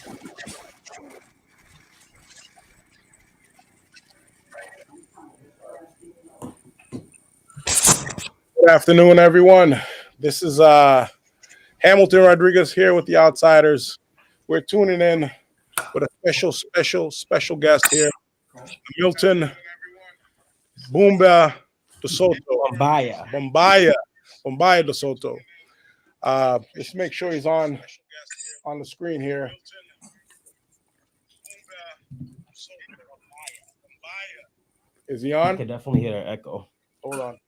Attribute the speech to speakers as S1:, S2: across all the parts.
S1: Good afternoon, everyone. This is Hamilton Rodriguez here with the Outsiders. We're tuning in with a special guest here, Amilton BUMBYA DoSouto. BUMBYA DoSouto. Let's make sure he's on the screen here. Is he on?
S2: I can definitely hear an echo.
S1: Hold on.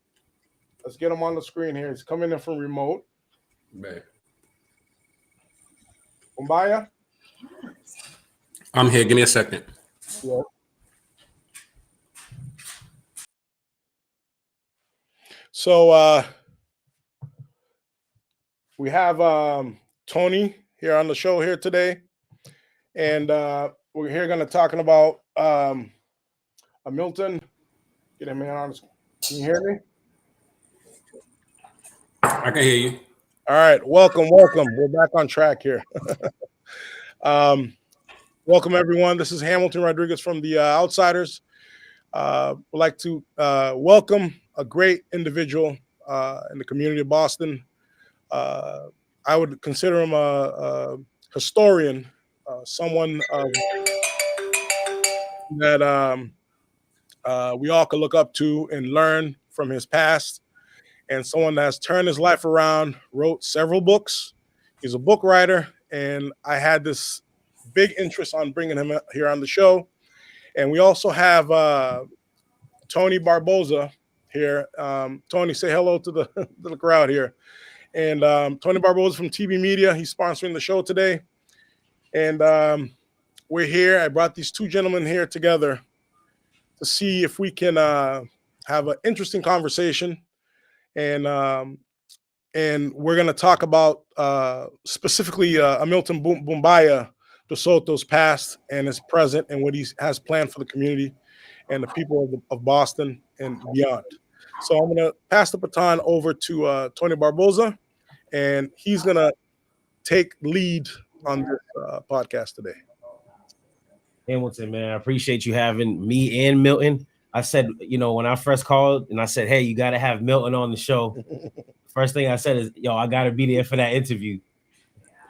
S1: Let's get him on the screen here. He's coming in from remote.
S3: Man.
S1: BUMBYA?
S3: I'm here. Give me a second.
S1: Yeah. So we have Tony here on the show here today. And we're here going to talking about Amilton. Get him in on. Can you hear me?
S3: I can hear you.
S1: All right. Welcome. We're back on track here. Welcome, everyone. This is Hamilton Rodriguez from the Outsiders. Would like to welcome a great individual in the community of Boston. I would consider him a historian, someone that we all could look up to and learn from his past, and someone that has turned his life around, wrote several books. He's a book writer, and I had this big interest on bringing him here on the show. And we also have Tony Barboza here. Tony, say hello to the crowd here. And Tony Barboza from TB Media. He's sponsoring the show today. And we're here. I brought these two gentlemen here together to see if we can have an interesting conversation. And we're going to talk about specifically Amilton BUMBYA DoSouto's past and his present and what he has planned for the community and the people of Boston and beyond. So I'm going to pass the baton over to Tony Barboza, and he's going to take lead on this podcast today.
S2: Hamilton, man, I appreciate you having me and Milton. I said, when I first called and I said, hey, you got to have Milton on the show. First thing I said is, I got to be there for that interview.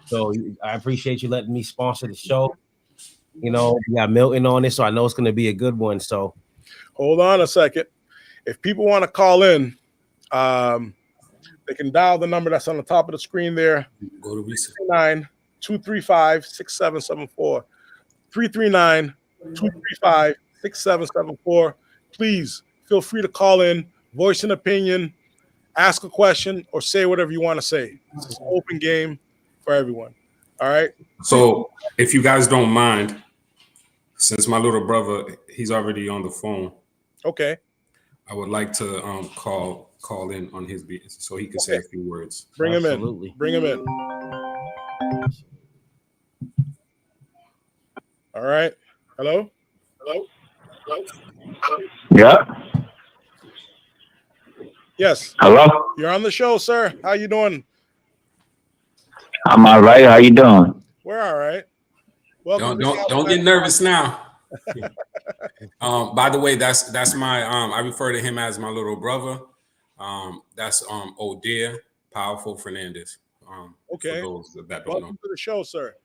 S2: So I appreciate you letting me sponsor the show. We got Milton on it, so I know it's going to be a good one. So
S1: hold on a second. If people want to call in, they can dial the number that's on the top of the screen there.
S3: Go to
S1: 339-235-6774. 339-235-6774. Please feel free to call in, voice an opinion, ask a question, or say whatever you want to say. This is an open game for everyone. All right.
S3: So if you guys don't mind, since my little brother, he's already on the phone.
S1: Okay.
S3: I would like to call in on his beat so he can say a few words.
S1: Bring
S2: Absolutely.
S1: him in. Bring him in. All right. Hello?
S4: Yeah.
S1: Yes.
S4: Hello.
S1: You're on the show, sir. How you doing?
S4: I'm all right. How you doing?
S1: We're all right. Welcome.
S3: Don't get nervous now. By the way, that's my I refer to him as my little brother. That's Odir Powerful Fernandez.
S1: Okay.
S3: For those that don't
S1: Welcome
S3: know.
S1: to the show, sir.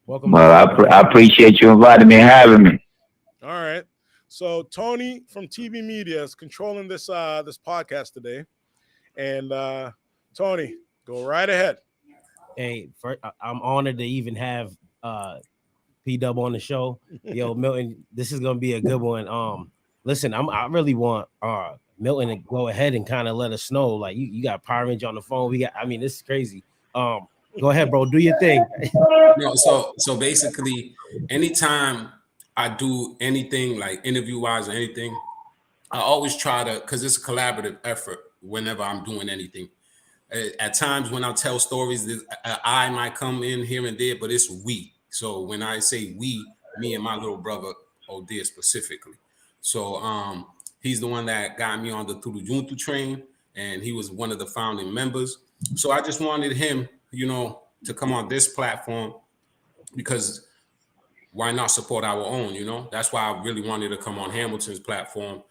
S2: welcome.
S4: Well, I appreciate you inviting me and having me.
S1: All right. So Tony from TB Media is controlling this this podcast today. And Tony, go right ahead.
S2: Hey, I'm honored to even have P-Dub on the show. Milton, this is gonna be a good one. Listen, I really want Milton to go ahead and kind of let us know. Like you got Power Ranger on the phone. This is crazy. Go ahead, bro. Do your thing.
S3: So basically, anytime I do anything like interview-wise or anything, I always try to, because it's a collaborative effort whenever I'm doing anything. At times when I tell stories, I might come in here and there, but it's we. So when I say we, me and my little brother, Odir specifically. So he's the one that got me on the Junto train, and he was one of the founding members. So I just wanted him, to come on this platform because why not support our own? You know, that's why I really wanted to come on Hamilton's platform,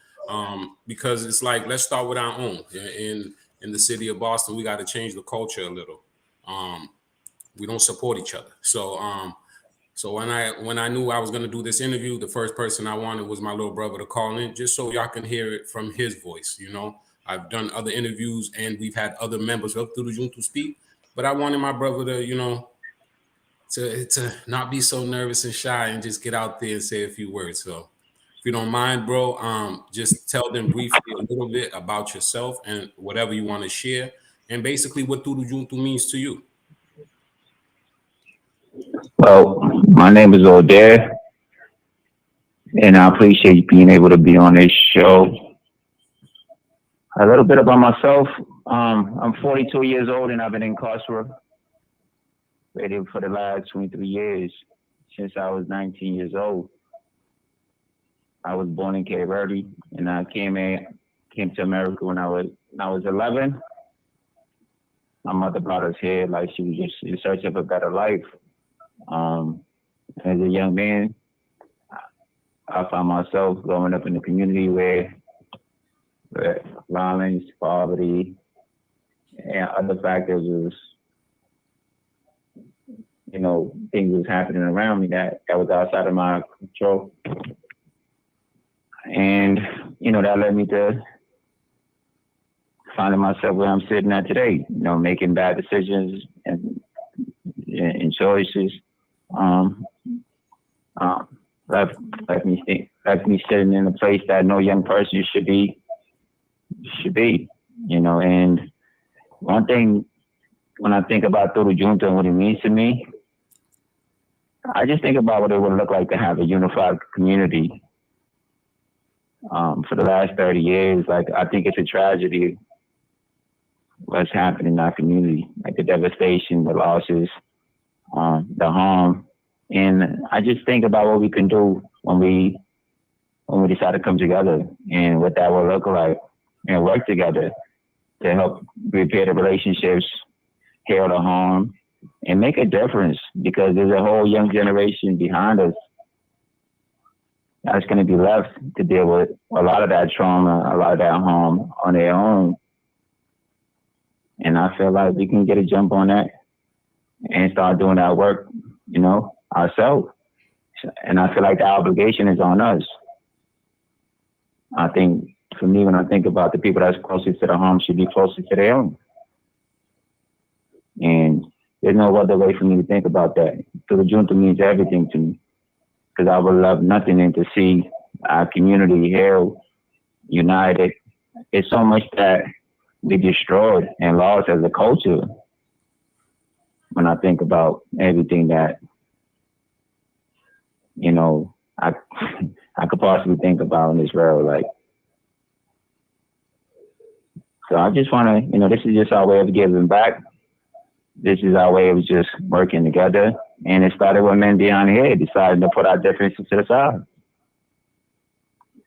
S3: because it's like, let's start with our own. In the city of Boston, we got to change the culture a little. We don't support each other. So when I knew I was going to do this interview, the first person I wanted was my little brother to call in, just so y'all can hear it from his voice. You know, I've done other interviews and we've had other members of Tudo Junto speak, but I wanted my brother to, you know, to not be so nervous and shy and just get out there and say a few words. So if you don't mind, bro, just tell them briefly a little bit about yourself and whatever you want to share, and basically what Tudo Junto means to you.
S4: Well, my name is Odair, and I appreciate being able to be on this show. A little bit about myself. I'm 42 years old, and I've been incarcerated for the last 23 years, since I was 19 years old. I was born in Cape Verde, and I came to America when I was 11. My mother brought us here like she was just in search of a better life. As a young man, I found myself growing up in a community where violence, poverty, and other factors was, you know, things was happening around me that was outside of my control. And, you know, that led me to finding myself where I'm sitting at today, you know, making bad decisions and choices. Left me sitting in a place that no young person should be, you know. And one thing, when I think about Tudo Junto and what it means to me, I just think about what it would look like to have a unified community. For the last 30 years, like, I think it's a tragedy what's happening in our community, like the devastation, the losses, the harm. And I just think about what we can do when we decide to come together, and what that will look like, and work together to help repair the relationships, heal the harm, and make a difference, because there's a whole young generation behind us that's going to be left to deal with a lot of that trauma, a lot of that harm on their own. And I feel like we can get a jump on that and start doing that work, you know, ourselves. And I feel like the obligation is on us. I think, for me, when I think about the people that's closest to the harm, should be closer to their own. And there's no other way for me to think about that. So the junta means everything to me, because I would love nothing than to see our community held, united. It's so much that we destroyed and lost as a culture when I think about everything that, you know, I could possibly think about in this world. Like, so I just want to, you know, this is just our way of giving back. This is our way of just working together. And it started with men behind here deciding to put our differences to the side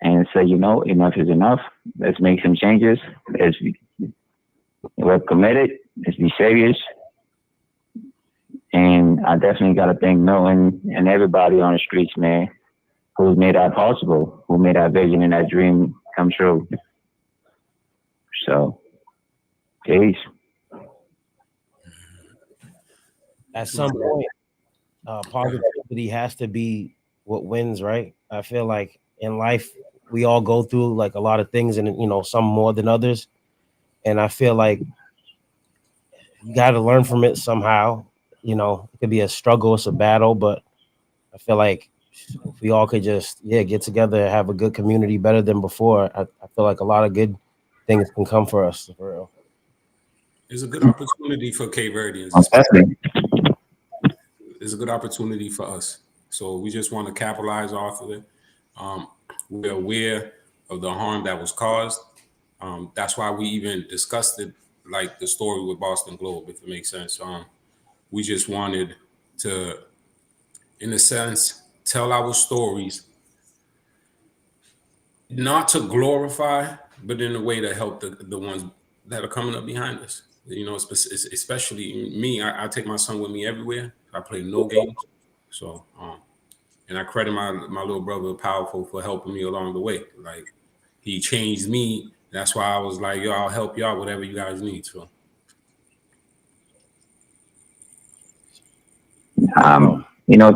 S4: and say, you know, enough is enough. Let's make some changes. We're committed. Let's be serious. And I definitely got to thank Milton and everybody on the streets, man, who's made that possible, who made that vision and that dream come true. So, peace.
S2: At some point, positivity has to be what wins, right? I feel like in life we all go through like a lot of things, and, you know, some more than others. And I feel like you got to learn from it somehow. You know, it could be a struggle, it's a battle, but I feel like if we all could just get together, have a good community better than before, I feel like a lot of good things can come for us, for real.
S3: It's a good opportunity for Cape Verdeans. It's a good opportunity for us. So we just want to capitalize off of it. We're aware of the harm that was caused. That's why we even discussed it, like the story with Boston Globe, if it makes sense. We just wanted to, in a sense, tell our stories, not to glorify, but in a way to help the ones that are coming up behind us. You know, especially me. I take my son with me everywhere. I play no games. So, and I credit my little brother Powerful for helping me along the way. Like, he changed me. That's why I was like, yo, I'll help y'all, whatever you guys need. So,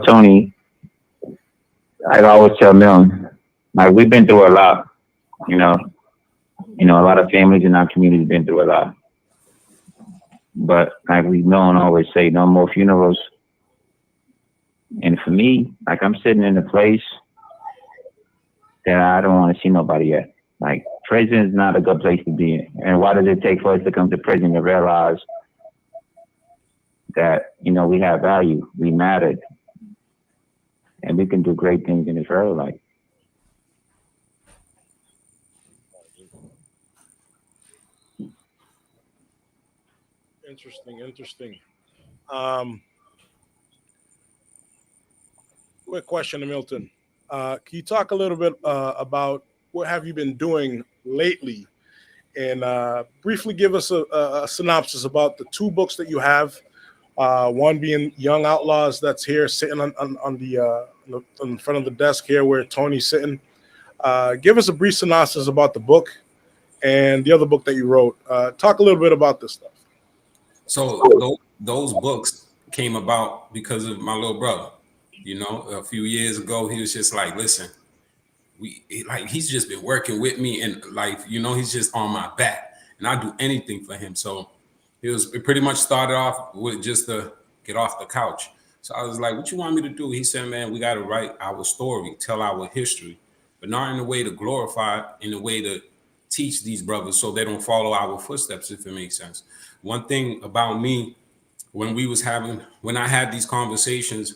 S4: Tony, I always tell Milton, like, we've been through a lot, you know, a lot of families in our community been through a lot. But like we Milton always say, no more funerals. And for me, like, I'm sitting in a place that I don't want to see nobody at. Like, prison is not a good place to be in. And why does it take for us to come to prison to realize that, we have value, we mattered, and we can do great things in this world? Like,
S1: Interesting. Quick question to Milton. Can you talk a little bit about what have you been doing lately, and briefly give us a synopsis about the two books that you have. One being Young Outlaws, that's here sitting on the in front of the desk here where Tony's sitting. Give us a brief synopsis about the book and the other book that you wrote. Talk a little bit about this stuff.
S3: So those books came about because of my little brother. A few years ago, he was just like, listen, he's just been working with me, and he's just on my back, and I do anything for him. So it pretty much started off with just to get off the couch. So I was like, what you want me to do? He said, man, we got to write our story, tell our history, but not in a way to glorify, in a way to teach these brothers so they don't follow our footsteps, if it makes sense. One thing about me, when I had these conversations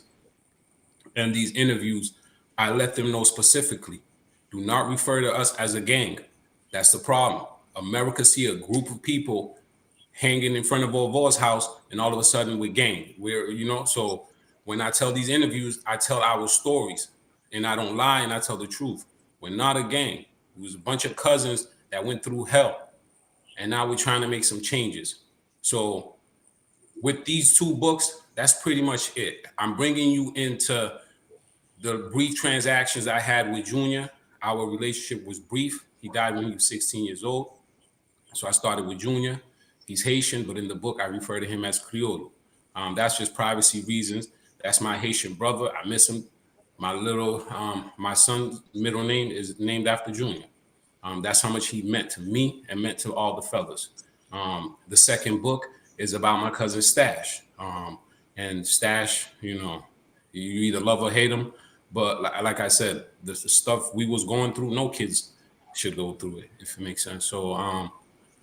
S3: and these interviews, I let them know specifically, do not refer to us as a gang. That's the problem. America see a group of people hanging in front of Volvo's house, and all of a sudden we're gang. So when I tell these interviews, I tell our stories, and I don't lie, and I tell the truth. We're not a gang. It was a bunch of cousins that went through hell, and now we're trying to make some changes. So with these two books, that's pretty much it. I'm bringing you into the brief transactions I had with Junior. Our relationship was brief. He died when he was 16 years old. So I started with Junior. He's Haitian, but in the book, I refer to him as Creole. That's just privacy reasons. That's my Haitian brother. I miss him. My son's middle name is named after Junior. That's how much he meant to me and meant to all the fellas. The second book is about my cousin Stash. And Stash, you either love or hate him. But like I said, the stuff we was going through, no kids should go through it, if it makes sense. So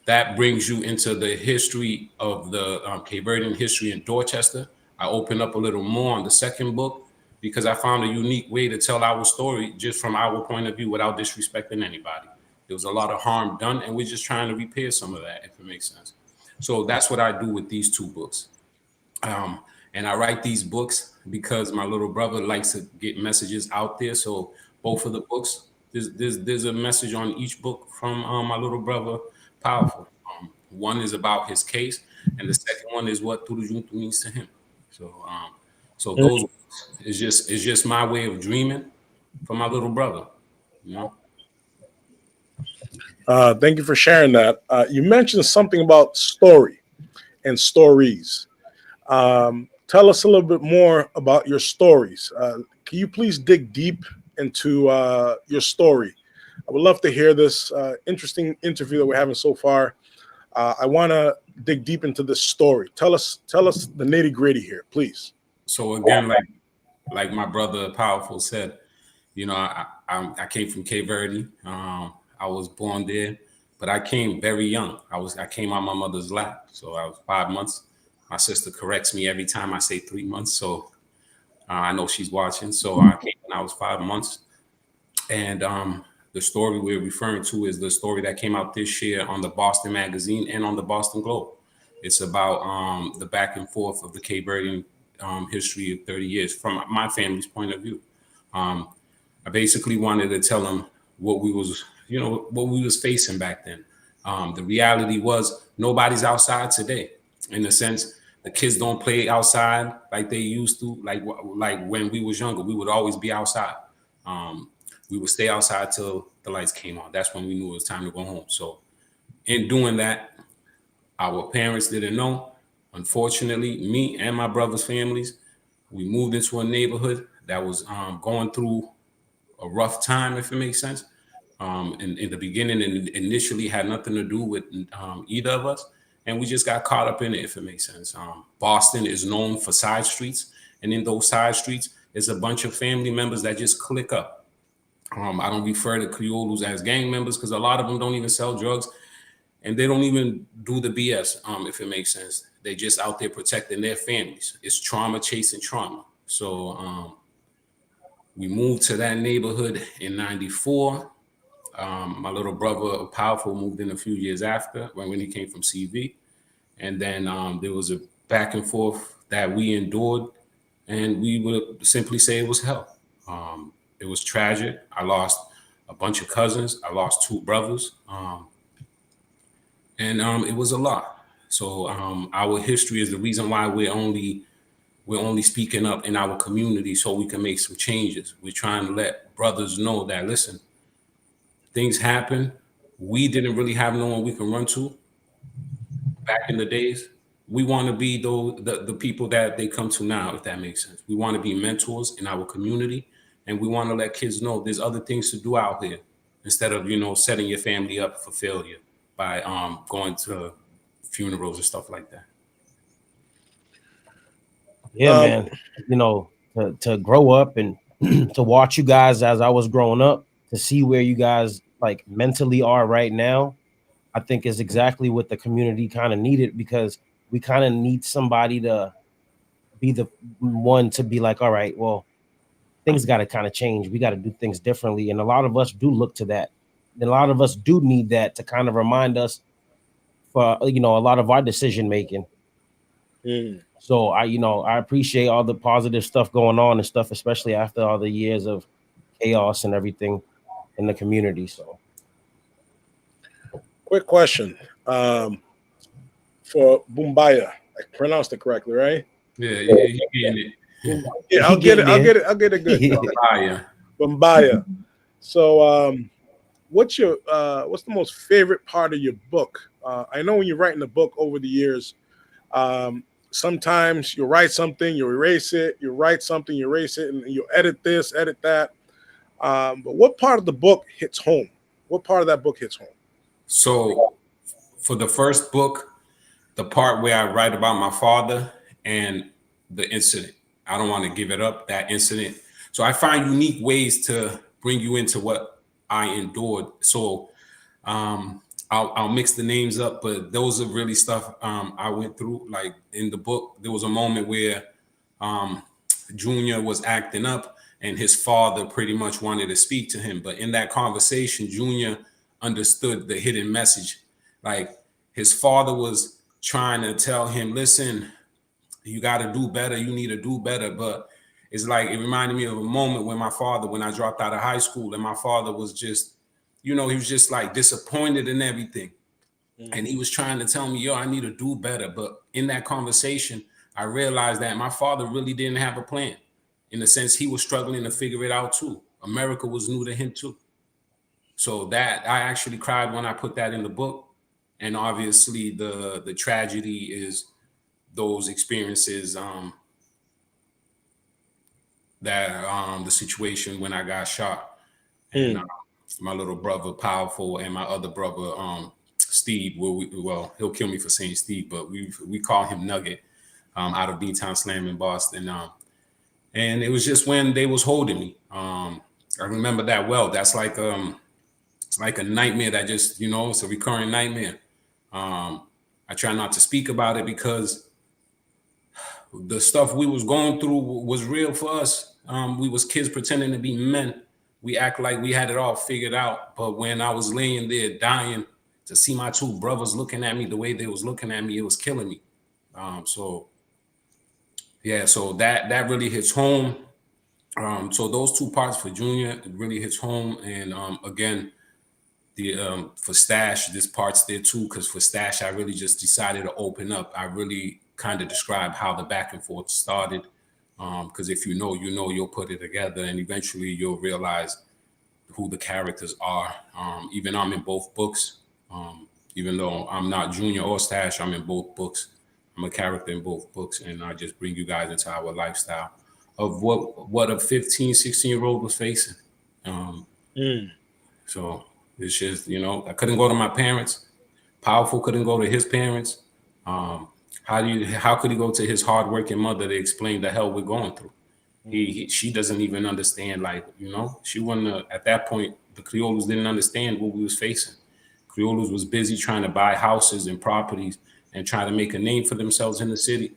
S3: that brings you into the history of the Cape Verdean history in Dorchester. I open up a little more on the second book because I found a unique way to tell our story just from our point of view without disrespecting anybody. There was a lot of harm done, and we're just trying to repair some of that, if it makes sense. So that's what I do with these two books. And I write these books because my little brother likes to get messages out there. So both of the books, there's a message on each book from my little brother, Powerful. One is about his case, and the second one is what Tudo Junto means to him. So those is just my way of dreaming for my little brother.
S1: Thank you for sharing that. You mentioned something about story and stories. Tell us a little bit more about your stories. Can you please dig deep into your story? I would love to hear this interesting interview that we're having so far. I want to dig deep into this story. Tell us the nitty gritty here, please.
S3: So again, like my brother Powerful said, I came from Cape Verde. I was born there, but I came very young. I came on my mother's lap, so I was 5 months. My sister corrects me every time I say 3 months, so I know she's watching. So I came when I was 5 months, and the story we're referring to is the story that came out this year on the Boston Magazine and on the Boston Globe. It's about the back and forth of the Cape Verdean history of 30 years from my family's point of view. I basically wanted to tell them what we was facing back then. The reality was nobody's outside today, in the sense The kids don't play outside like they used to. Like when we was younger, we would always be outside. We would stay outside till the lights came on. That's when we knew it was time to go home. So in doing that, our parents didn't know. Unfortunately, me and my brother's families, we moved into a neighborhood that was going through a rough time, if it makes sense. In the beginning, and initially had nothing to do with either of us. And we just got caught up in it, if it makes sense. Boston is known for side streets. And in those side streets, is a bunch of family members that just click up. I don't refer to Criollos as gang members because a lot of them don't even sell drugs. And they don't even do the BS, if it makes sense. They just out there protecting their families. It's trauma chasing trauma. So we moved to that neighborhood in 94. My little brother, Powerful, moved in a few years after when he came from CV. And then there was a back and forth that we endured. And we would simply say it was hell. It was tragic. I lost a bunch of cousins. I lost 2 brothers. And it was a lot. So our history is the reason why we're only speaking up in our community so we can make some changes. We're trying to let brothers know that, listen, things happen. We didn't really have no one we can run to back in the days. We want to be the people that they come to now, if that makes sense. We want to be mentors in our community, and we want to let kids know there's other things to do out there instead of, setting your family up for failure by going to funerals and stuff like that.
S2: Yeah, man. To grow up and to watch you guys as I was growing up, to see where you guys like mentally are right now, I think is exactly what the community kind of needed, because we kind of need somebody to be the one to be like, all right, well, things got to kind of change. We got to do things differently. And a lot of us do look to that. And a lot of us do need that to kind of remind us for, a lot of our decision making. So I appreciate all the positive stuff going on and stuff, especially after all the years of chaos and everything in the community. So
S1: quick question for Bumbaya. I pronounced it correctly, right?
S3: Yeah, you getting it.
S1: Yeah, I'll get it good. Bumbaya. So what's the most favorite part of your book? I know when you're writing a book over the years, sometimes you'll write something, you erase it, you write something, you erase it, and you edit this, edit that. But what part of the book hits home? What part of that book hits home?
S3: So for the first book, the part where I write about my father and the incident, I don't want to give it up, that incident. So I find unique ways to bring you into what I endured. So I'll mix the names up, but those are really stuff I went through. Like in the book, there was a moment where Junior was acting up and his father pretty much wanted to speak to him. But in that conversation, Junior understood the hidden message. Like his father was trying to tell him, listen, you got to do better. You need to do better. But it's like, it reminded me of a moment when when I dropped out of high school, and my father was just, he was just like disappointed in everything. And he was trying to tell me, yo, I need to do better. But in that conversation, I realized that my father really didn't have a plan. In the sense, he was struggling to figure it out too. America was new to him too. So that I actually cried when I put that in the book. And obviously the tragedy is those experiences, the situation when I got shot. And my little brother, Powerful, and my other brother, Steve, he'll kill me for saying Steve, but we call him Nugget, out of B-Town Slam in Boston. And it was just when they was holding me. I remember that well. That's like it's like a nightmare that just, it's a recurring nightmare. I try not to speak about it because the stuff we was going through was real for us. We was kids pretending to be men. We act like we had it all figured out. But when I was laying there dying, to see my 2 brothers looking at me the way they was looking at me, it was killing me. So that really hits home. So those 2 parts for Junior, it really hits home. And again, for Stash, this part's there too, because for Stash, I really just decided to open up. I really kind of describe how the back and forth started. Because if you know, you'll put it together, and eventually you'll realize who the characters are. Even I'm in both books. Even though I'm not Junior or Stash, I'm in both books. I'm a character in both books, and I just bring you guys into our lifestyle of what a 15, 16-year-old was facing. So it's just, I couldn't go to my parents. Powerful couldn't go to his parents. How could he go to his hardworking mother to explain the hell we're going through? She doesn't even understand, she wouldn't at that point. The Criollos didn't understand what we was facing. Criollos was busy trying to buy houses and properties and trying to make a name for themselves in the city.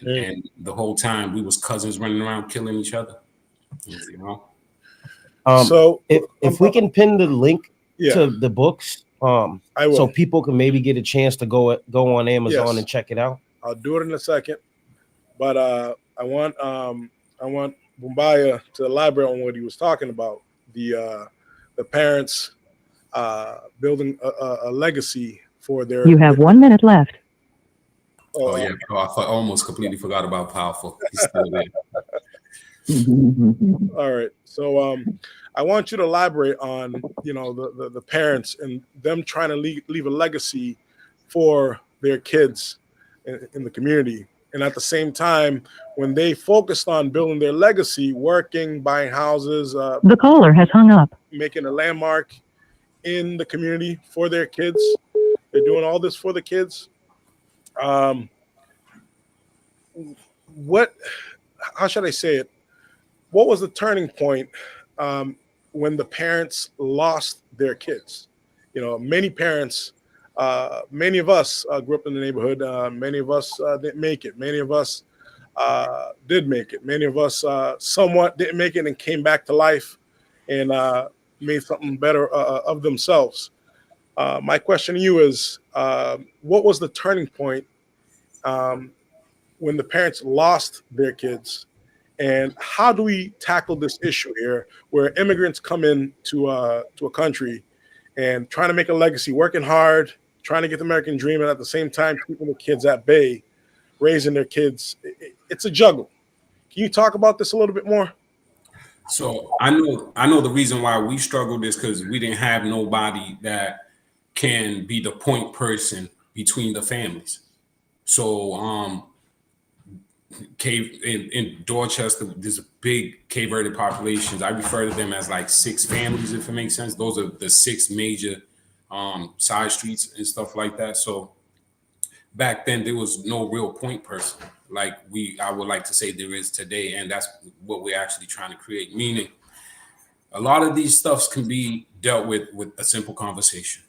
S3: And the whole time we was cousins running around killing each other.
S1: So
S2: if we can pin the link
S1: Yeah.
S2: to the books,
S1: I will.
S2: so people can maybe get a chance to go on Amazon
S1: Yes.
S2: and check it out.
S1: I'll do it in a second, but I want Bumbaya to elaborate on what he was talking about, the parents building a legacy for their.
S5: You have 1 minute left.
S3: Oh yeah, I almost completely forgot about Powerful. He's still there.
S1: All right, so I want you to elaborate on the parents and them trying to leave a legacy for their kids in the community, and at the same time, when they focused on building their legacy, working, buying houses,
S5: The caller has hung up.
S1: making a landmark in the community for their kids. They're doing all this for the kids. How should I say it? What was the turning point when the parents lost their kids? Many parents, many of us grew up in the neighborhood. Many of us didn't make it. Many of us did make it. Many of us somewhat didn't make it and came back to life and made something better of themselves. My question to you is, what was the turning point when the parents lost their kids? And how do we tackle this issue here where immigrants come in to a country and trying to make a legacy, working hard, trying to get the American dream, and at the same time keeping the kids at bay, raising their kids? It's a juggle. Can you talk about this a little bit more?
S3: So I know the reason why we struggled is because we didn't have nobody that can be the point person between the families. So in Dorchester, there's a big Cape Verde populations. I refer to them as like 6 families, if it makes sense. Those are the 6 major side streets and stuff like that. So back then there was no real point person like I would like to say there is today, and that's what we're actually trying to create. Meaning, a lot of these stuffs can be dealt with a simple conversation.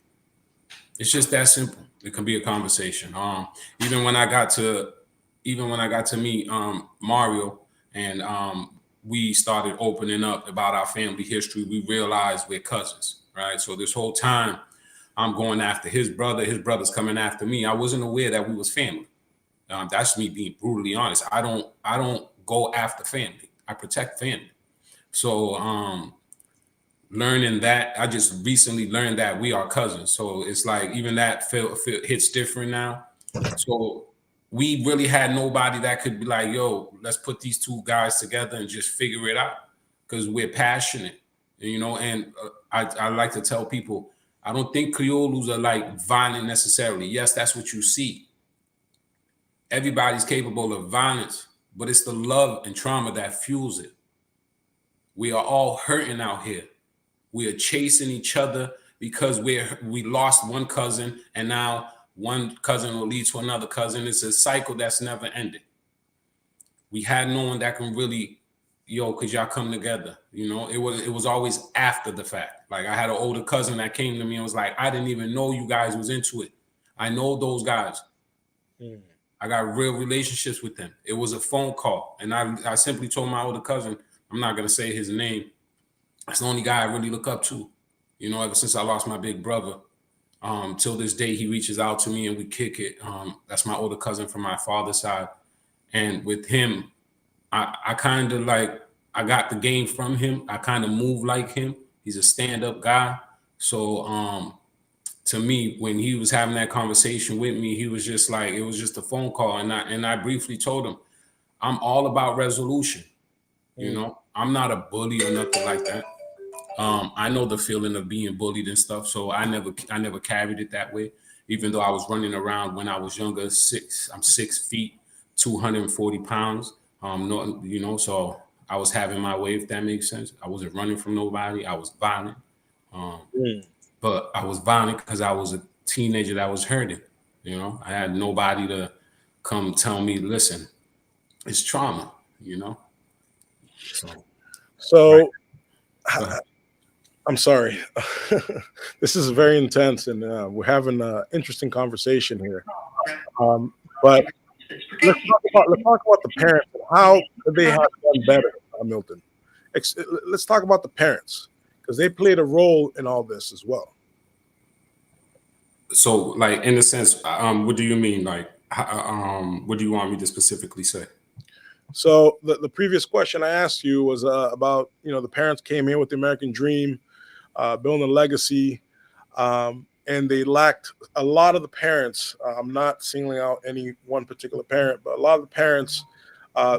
S3: It's just that simple. It can be a conversation. Even when I got to meet Mario and we started opening up about our family history, we realized we're cousins, right? So this whole time I'm going after his brother's coming after me. I wasn't aware that we was family. That's me being brutally honest. I don't go after family. I protect family. So learning that, I just recently learned that we are cousins. So it's like even that hits different now. So we really had nobody that could be like, yo, let's put these 2 guys together and just figure it out, because we're passionate, and I like to tell people, I don't think Criollos are like violent necessarily. Yes, that's what you see. Everybody's capable of violence, but it's the love and trauma that fuels it. We are all hurting out here. We are chasing each other because we lost one cousin, and now one cousin will lead to another cousin. It's a cycle that's never ended. We had no one that can really, could y'all come together? It was always after the fact. Like I had an older cousin that came to me and was like, I didn't even know you guys was into it. I know those guys. I got real relationships with them. It was a phone call. And I simply told my older cousin, I'm not going to say his name. That's the only guy I really look up to, ever since I lost my big brother. Till this day, he reaches out to me and we kick it. That's my older cousin from my father's side. And with him, I kind of like, I got the game from him. I kind of move like him. He's a stand-up guy. So to me, when he was having that conversation with me, he was just like, it was just a phone call. And I briefly told him, I'm all about resolution. You know, I'm not a bully or nothing like that. I know the feeling of being bullied and stuff. So I never carried it that way. Even though I was running around when I was younger, I'm 6 feet, 240 pounds. No, you know, so I was having my way, if that makes sense. I wasn't running from nobody. I was violent. But I was violent because I was a teenager that was hurting. You know, I had nobody to come tell me, listen, it's trauma, you know?
S1: So
S3: Right.
S1: I'm sorry. This is very intense, and we're having an interesting conversation here. But let's talk about the parents. How could they have done better, Milton? Let's talk about the parents because they played a role in all this as well.
S3: So, like, in a sense, what do you mean? Like, what do you want me to specifically say?
S1: So the previous question I asked you was about the parents came here with the American dream, building a legacy, and they lacked a lot of the parents. I'm not singling out any one particular parent, but a lot of the parents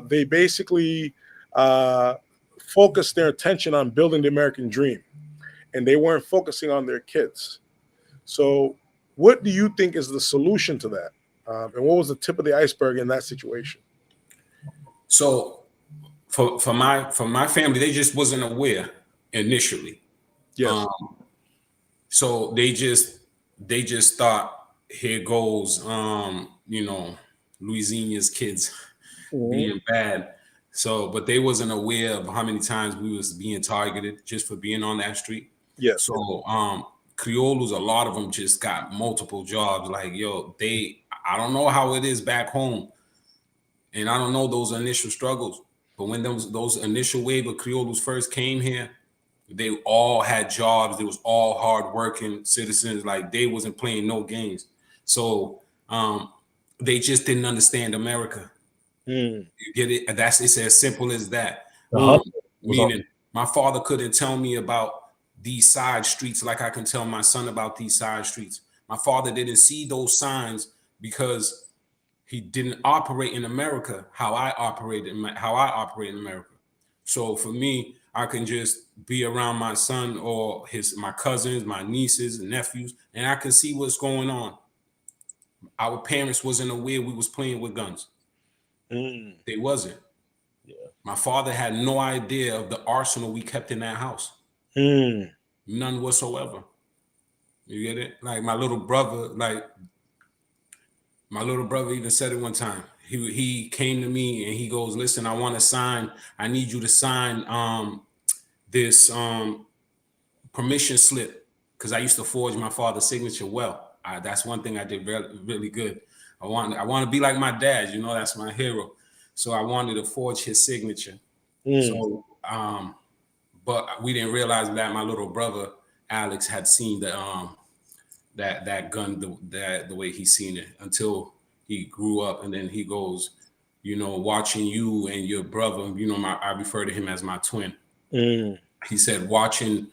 S1: they basically focused their attention on building the American dream, and they weren't focusing on their kids. So, what do you think is the solution to that? And what was the tip of the iceberg in that situation?
S3: So, for my family, they just wasn't aware initially.
S1: Yes.
S3: So they just thought, here goes Louisiana's kids being bad. So, but they wasn't aware of how many times we was being targeted just for being on that street.
S1: Yes.
S3: So Criollos, a lot of them just got multiple jobs. Like, yo, I don't know how it is back home. And I don't know those initial struggles. But when those initial wave of Criollos first came here, they all had jobs. They was all hardworking citizens. Like, they wasn't playing no games. So they just didn't understand America. You get it? It's as simple as that. Meaning, my father couldn't tell me about these side streets like I can tell my son about these side streets. My father didn't see those signs because he didn't operate in America how I operate in America. So for me, I can just be around my son or my cousins, my nieces and nephews, and I can see what's going on. Our parents wasn't aware we was playing with guns. They wasn't. Yeah. My father had no idea of the arsenal we kept in that house. None whatsoever. You get it? Like my little brother even said it one time. He came to me and he goes, listen, I need you to sign this permission slip, because I used to forge my father's signature well. That's one thing I did really, really good. I want to be like my dad, that's my hero. So I wanted to forge his signature. So but we didn't realize that my little brother Alex had seen that gun the way he seen it until he grew up, and then he goes, watching you and your brother, I refer to him as my twin. He said, watching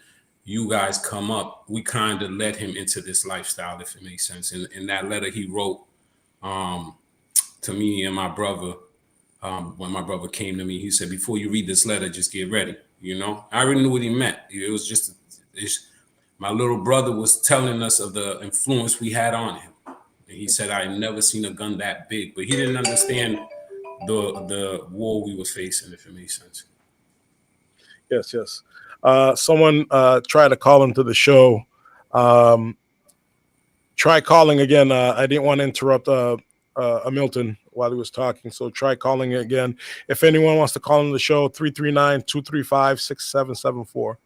S3: you guys come up, we kind of led him into this lifestyle, if it makes sense. And in that letter he wrote to me and my brother, when my brother came to me, he said, before you read this letter, just get ready. I already knew what he meant. It was just my little brother was telling us of the influence we had on him. And he said, I had never seen a gun that big, but he didn't understand the war we was facing, if it makes sense.
S1: Yes. Someone tried to call into the show. Try calling again. I didn't want to interrupt Amilton while he was talking, so try calling again. If anyone wants to call into the show, 339-235-6774.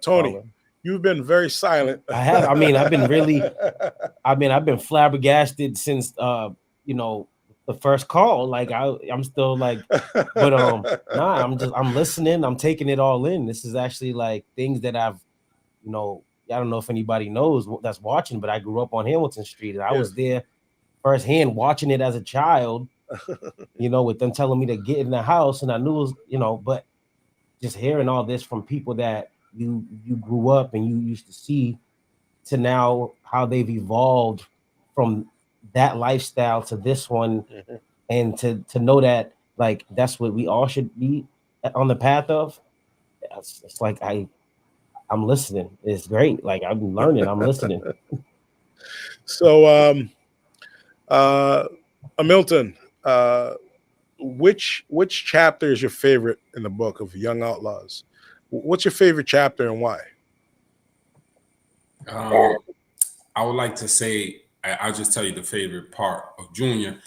S1: Tony, you've been very silent.
S2: I have. I mean, I've been flabbergasted since the first call. Like I'm still like, but I'm listening. I'm taking it all in. This is actually like things that I've, I don't know if anybody knows that's watching, but I grew up on Hamilton Street, and I was there firsthand watching it as a child. With them telling me to get in the house, and I knew it was, but just hearing all this from people that you grew up and you used to see, to now how they've evolved from that lifestyle to this one, and to know that like that's what we all should be on the path of. It's like I'm listening. It's great. Like I'm learning. I'm listening.
S1: So, Amilton, which chapter is your favorite in the book of Young Outlaws? What's your favorite chapter and why?
S3: I would like to say, I'll just tell you the favorite part of Junior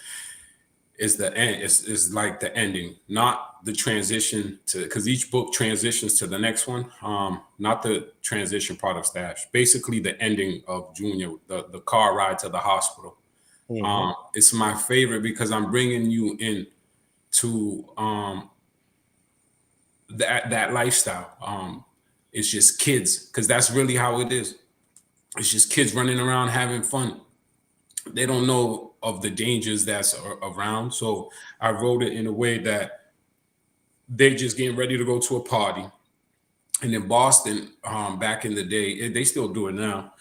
S3: is the end. It's like the ending, not the transition to, because each book transitions to the next one. Not the transition part of Stash. Basically, the ending of Junior, the car ride to the hospital. It's my favorite because I'm bringing you in to that lifestyle. It's just kids, because that's really how it is. It's just kids running around having fun. They don't know of the dangers that's around. So I wrote it in a way that they're just getting ready to go to a party. And in Boston, back in the day, they still do it now.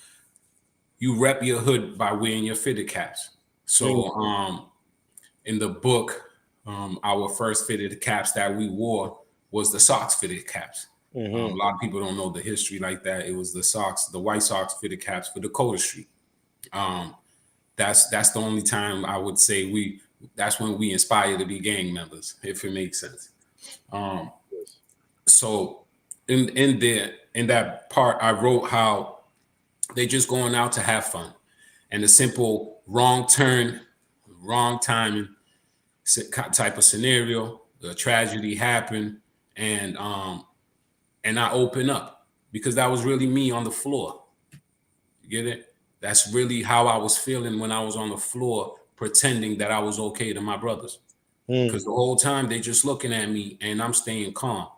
S3: You rep your hood by wearing your fitted caps. So in the book, our first fitted caps that we wore was the Sox fitted caps. A lot of people don't know the history like that. It was the White Sox fitted caps for Dakota Street. That's the only time I would say that's when we inspire to be gang members, if it makes sense. So in that part, I wrote how they just going out to have fun, and the simple wrong turn, wrong timing type of scenario, the tragedy happened, and I open up because that was really me on the floor. You get it? That's really how I was feeling when I was on the floor, pretending that I was okay to my brothers. Because the whole time they just looking at me and I'm staying calm.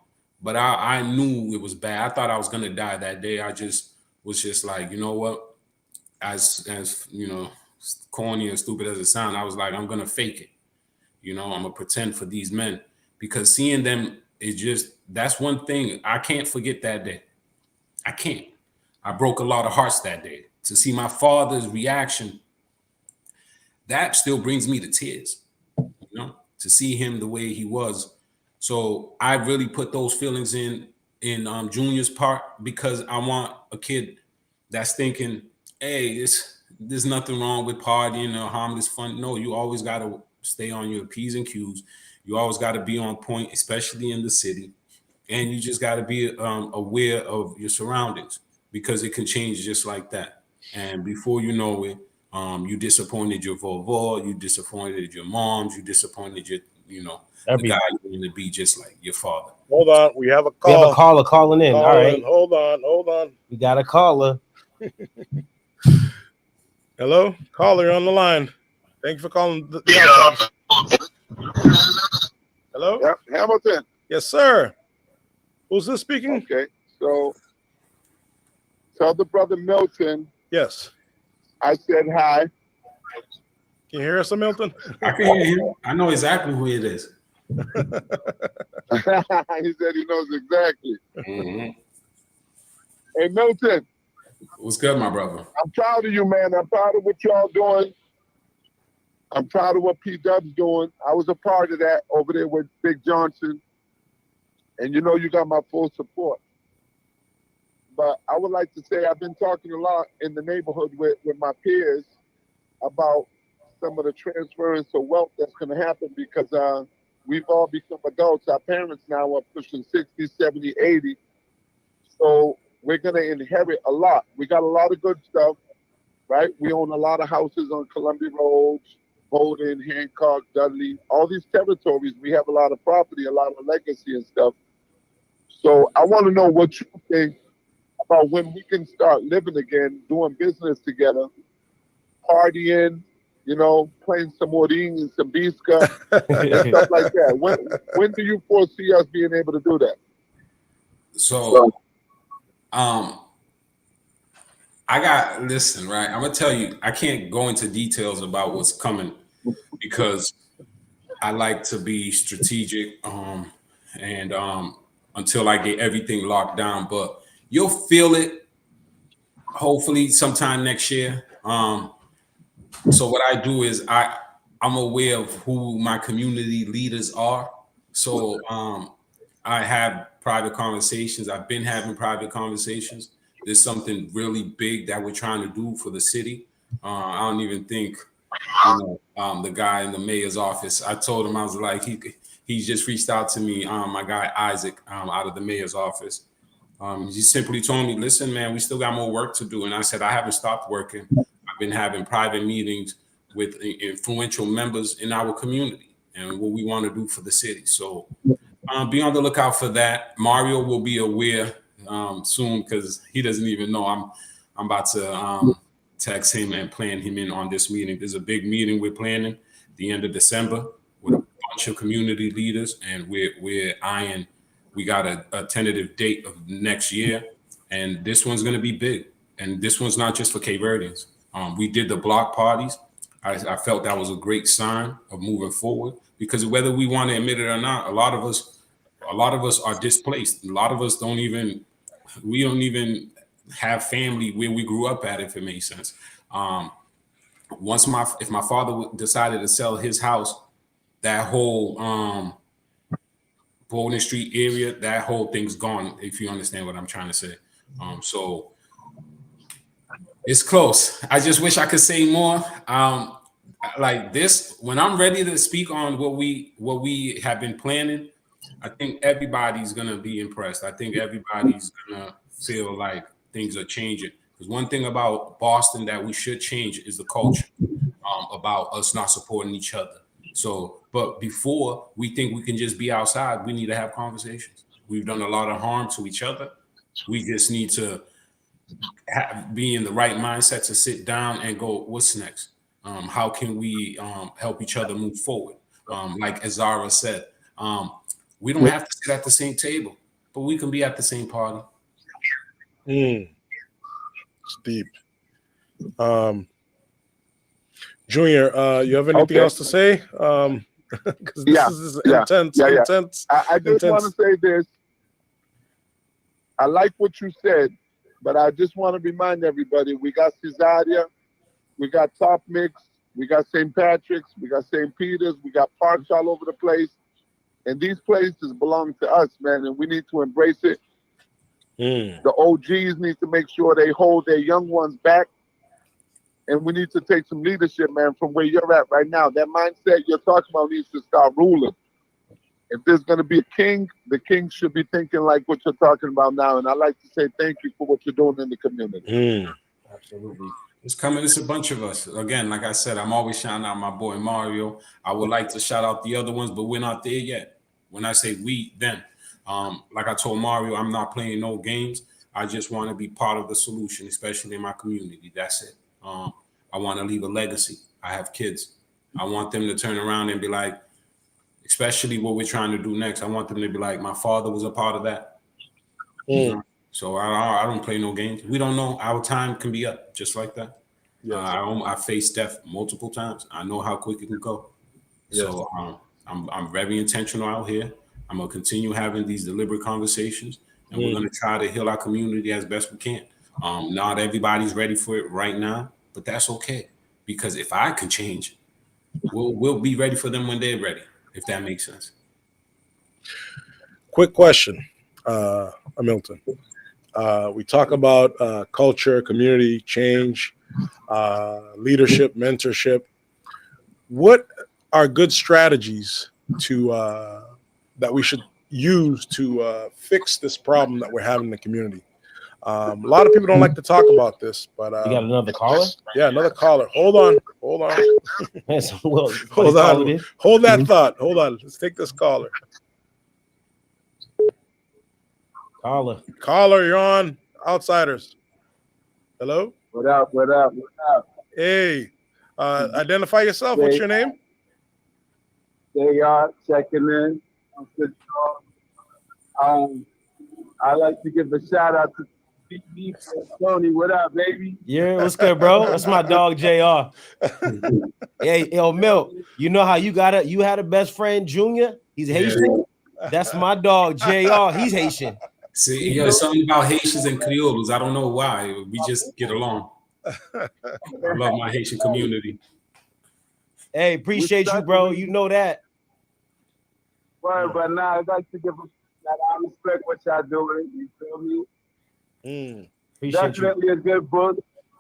S3: But I knew it was bad. I thought I was gonna die that day. I just was just like, you know what? As you know, corny and stupid as it sounds, I was like, I'm gonna fake it. You know, I'm gonna pretend for these men, because seeing them is just, that's one thing I can't forget that day. I can't. I broke a lot of hearts that day. To see my father's reaction, that still brings me to tears, you know, to see him the way he was. So I really put those feelings in Junior's part, because I want a kid that's thinking, hey, there's nothing wrong with partying or harmless fun. No, you always got to stay on your P's and Q's. You always got to be on point, especially in the city. And you just got to be aware of your surroundings, because it can change just like that. And before you know it, you disappointed your vovó, you disappointed your moms, you disappointed your, the guy you're going to be just like your father.
S1: Hold on, we have a call.
S2: We have a caller calling in. All right.
S1: Hold on.
S2: We got a caller.
S1: Hello, caller, you're on the line. Thank you for calling the Outlaws. Hello?
S6: Yep, Hamilton.
S1: Yes, sir. Who's this speaking?
S6: Okay, so tell the brother Milton
S1: Yes.
S6: I said hi.
S1: Can you hear us, Milton?
S3: I can hear him. I know exactly who it is.
S6: He said he knows exactly. Hey, Milton.
S3: What's good, my brother?
S6: I'm proud of you, man. I'm proud of what y'all doing. I'm proud of what P-Dub's doing. I was a part of that over there with Big Johnson. And you know you got my full support. But I would like to say I've been talking a lot in the neighborhood with my peers about some of the transference of wealth that's going to happen, because we've all become adults. Our parents now are pushing 60, 70, 80. So we're going to inherit a lot. We got a lot of good stuff, right? We own a lot of houses on Columbia Road, Bowdoin, Hancock, Dudley, all these territories. We have a lot of property, a lot of legacy and stuff. So I want to know what you think about when we can start living again, doing business together, partying, playing some Morin and some Bisca and stuff like that. When do you foresee us being able to do that?
S3: So, listen, right? I'm gonna tell you, I can't go into details about what's coming, because I like to be strategic, and until I get everything locked down. But you'll feel it hopefully sometime next year. So what I do is I'm aware of who my community leaders are. So I have private conversations. I've been having private conversations. There's something really big that we're trying to do for the city. I don't even think, the guy in the mayor's office, I told him, I was like, he just reached out to me, my guy Isaac, out of the mayor's office. He simply told me, listen, man, we still got more work to do. And I said, I haven't stopped working. I've been having private meetings with influential members in our community and what we want to do for the city. So be on the lookout for that. Mario will be aware soon because he doesn't even know. I'm about to text him and plan him in on this meeting. There's a big meeting we're planning the end of December with a bunch of community leaders, and we're eyeing. We got a tentative date of next year, and this one's going to be big. And this one's not just for Cape Verdeans. We did the block parties. I felt that was a great sign of moving forward because whether we want to admit it or not, a lot of us are displaced. A lot of us don't even have family where we grew up at, if it makes sense. If my father decided to sell his house, that whole Bowden Street area, that whole thing's gone, if you understand what I'm trying to say. So it's close. I just wish I could say more. Like this, when I'm ready to speak on what we have been planning, I think everybody's gonna be impressed. I think everybody's gonna feel like things are changing. Because one thing about Boston that we should change is the culture about us not supporting each other. So, but before we think we can just be outside, we need to have conversations. We've done a lot of harm to each other. We just need to be in the right mindset to sit down and go, what's next? How can we help each other move forward? Like Azara said, we don't have to sit at the same table, but we can be at the same party.
S1: It's deep. Junior, you have anything else to say? Because this is intense. Intense.
S6: I just want to say this. I like what you said, but I just want to remind everybody, we got Cesaria, we got Top Mix, we got St. Patrick's, we got St. Peter's, we got parks all over the place. And these places belong to us, man, and we need to embrace it. The OGs need to make sure they hold their young ones back. And we need to take some leadership, man, from where you're at right now. That mindset you're talking about needs to start ruling. If there's going to be a king, the king should be thinking like what you're talking about now. And I'd like to say thank you for what you're doing in the community.
S3: Absolutely. It's coming. It's a bunch of us. Again, like I said, I'm always shouting out my boy Mario. I would like to shout out the other ones, but we're not there yet. When I say we, them. Like I told Mario, I'm not playing no games. I just want to be part of the solution, especially in my community. That's it. I want to leave a legacy. I have kids. I want them to turn around and be like, especially what we're trying to do next. I want them to be like, my father was a part of that. So I don't play no games. We don't know. Our time can be up just like that. I faced death multiple times. I know how quick it can go. So I'm very intentional out here. I'm going to continue having these deliberate conversations, and we're going to try to heal our community as best we can. Not everybody's ready for it right now, but that's okay. Because if I can change, we'll be ready for them when they're ready, if that makes sense.
S1: Quick question, Amilton. We talk about culture, community change, leadership, mentorship. What are good strategies to that we should use to fix this problem that we're having in the community? A lot of people don't like to talk about this, but
S2: you got another caller?
S1: Yeah, another caller. Hold on. Hold on. Hold that thought. Hold on. Let's take this caller. Caller, you're on Outsiders. Hello?
S7: What up? What up? What up?
S1: Hey, identify yourself. What's your name?
S7: They are checking in. I like to give a shout out to Tony. What up, baby?
S2: Yeah, what's good, bro? That's my dog JR. Hey, yo, Milk, you know how you had a best friend, Junior? He's Haitian. That's my dog JR. He's Haitian.
S3: See, yo, something about Haitians and Creoles. I don't know why. We just get along. I love my Haitian community.
S2: Hey, appreciate you, bro. You know that.
S7: Well, but now I'd like to give a that I respect what y'all doing. You feel me?
S2: Appreciate you.
S7: Definitely a good book.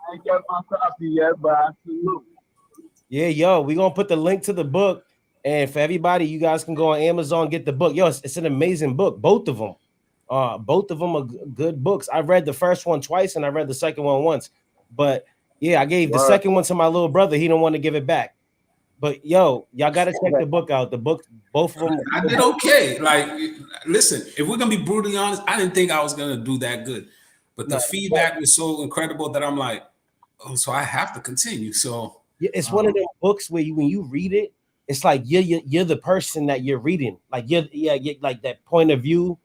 S7: I ain't got my copy yet, but I salute.
S2: Yeah, yo, we're gonna put the link to the book, and for everybody, you guys can go on Amazon, get the book. Yo, it's an amazing book, both of them. Both of them are good books. I read the first one twice, and I read the second one once. But yeah, I gave the second one to my little brother. He didn't want to give it back. But yo, y'all gotta check the book out. The book, both of them.
S3: I did okay. Like, listen, if we're gonna be brutally honest, I didn't think I was gonna do that good, but the feedback was so incredible that I'm like, oh, so I have to continue. So
S2: yeah, it's one of those books where when you read it, it's like you're the person that you're reading. Like you're like that point of view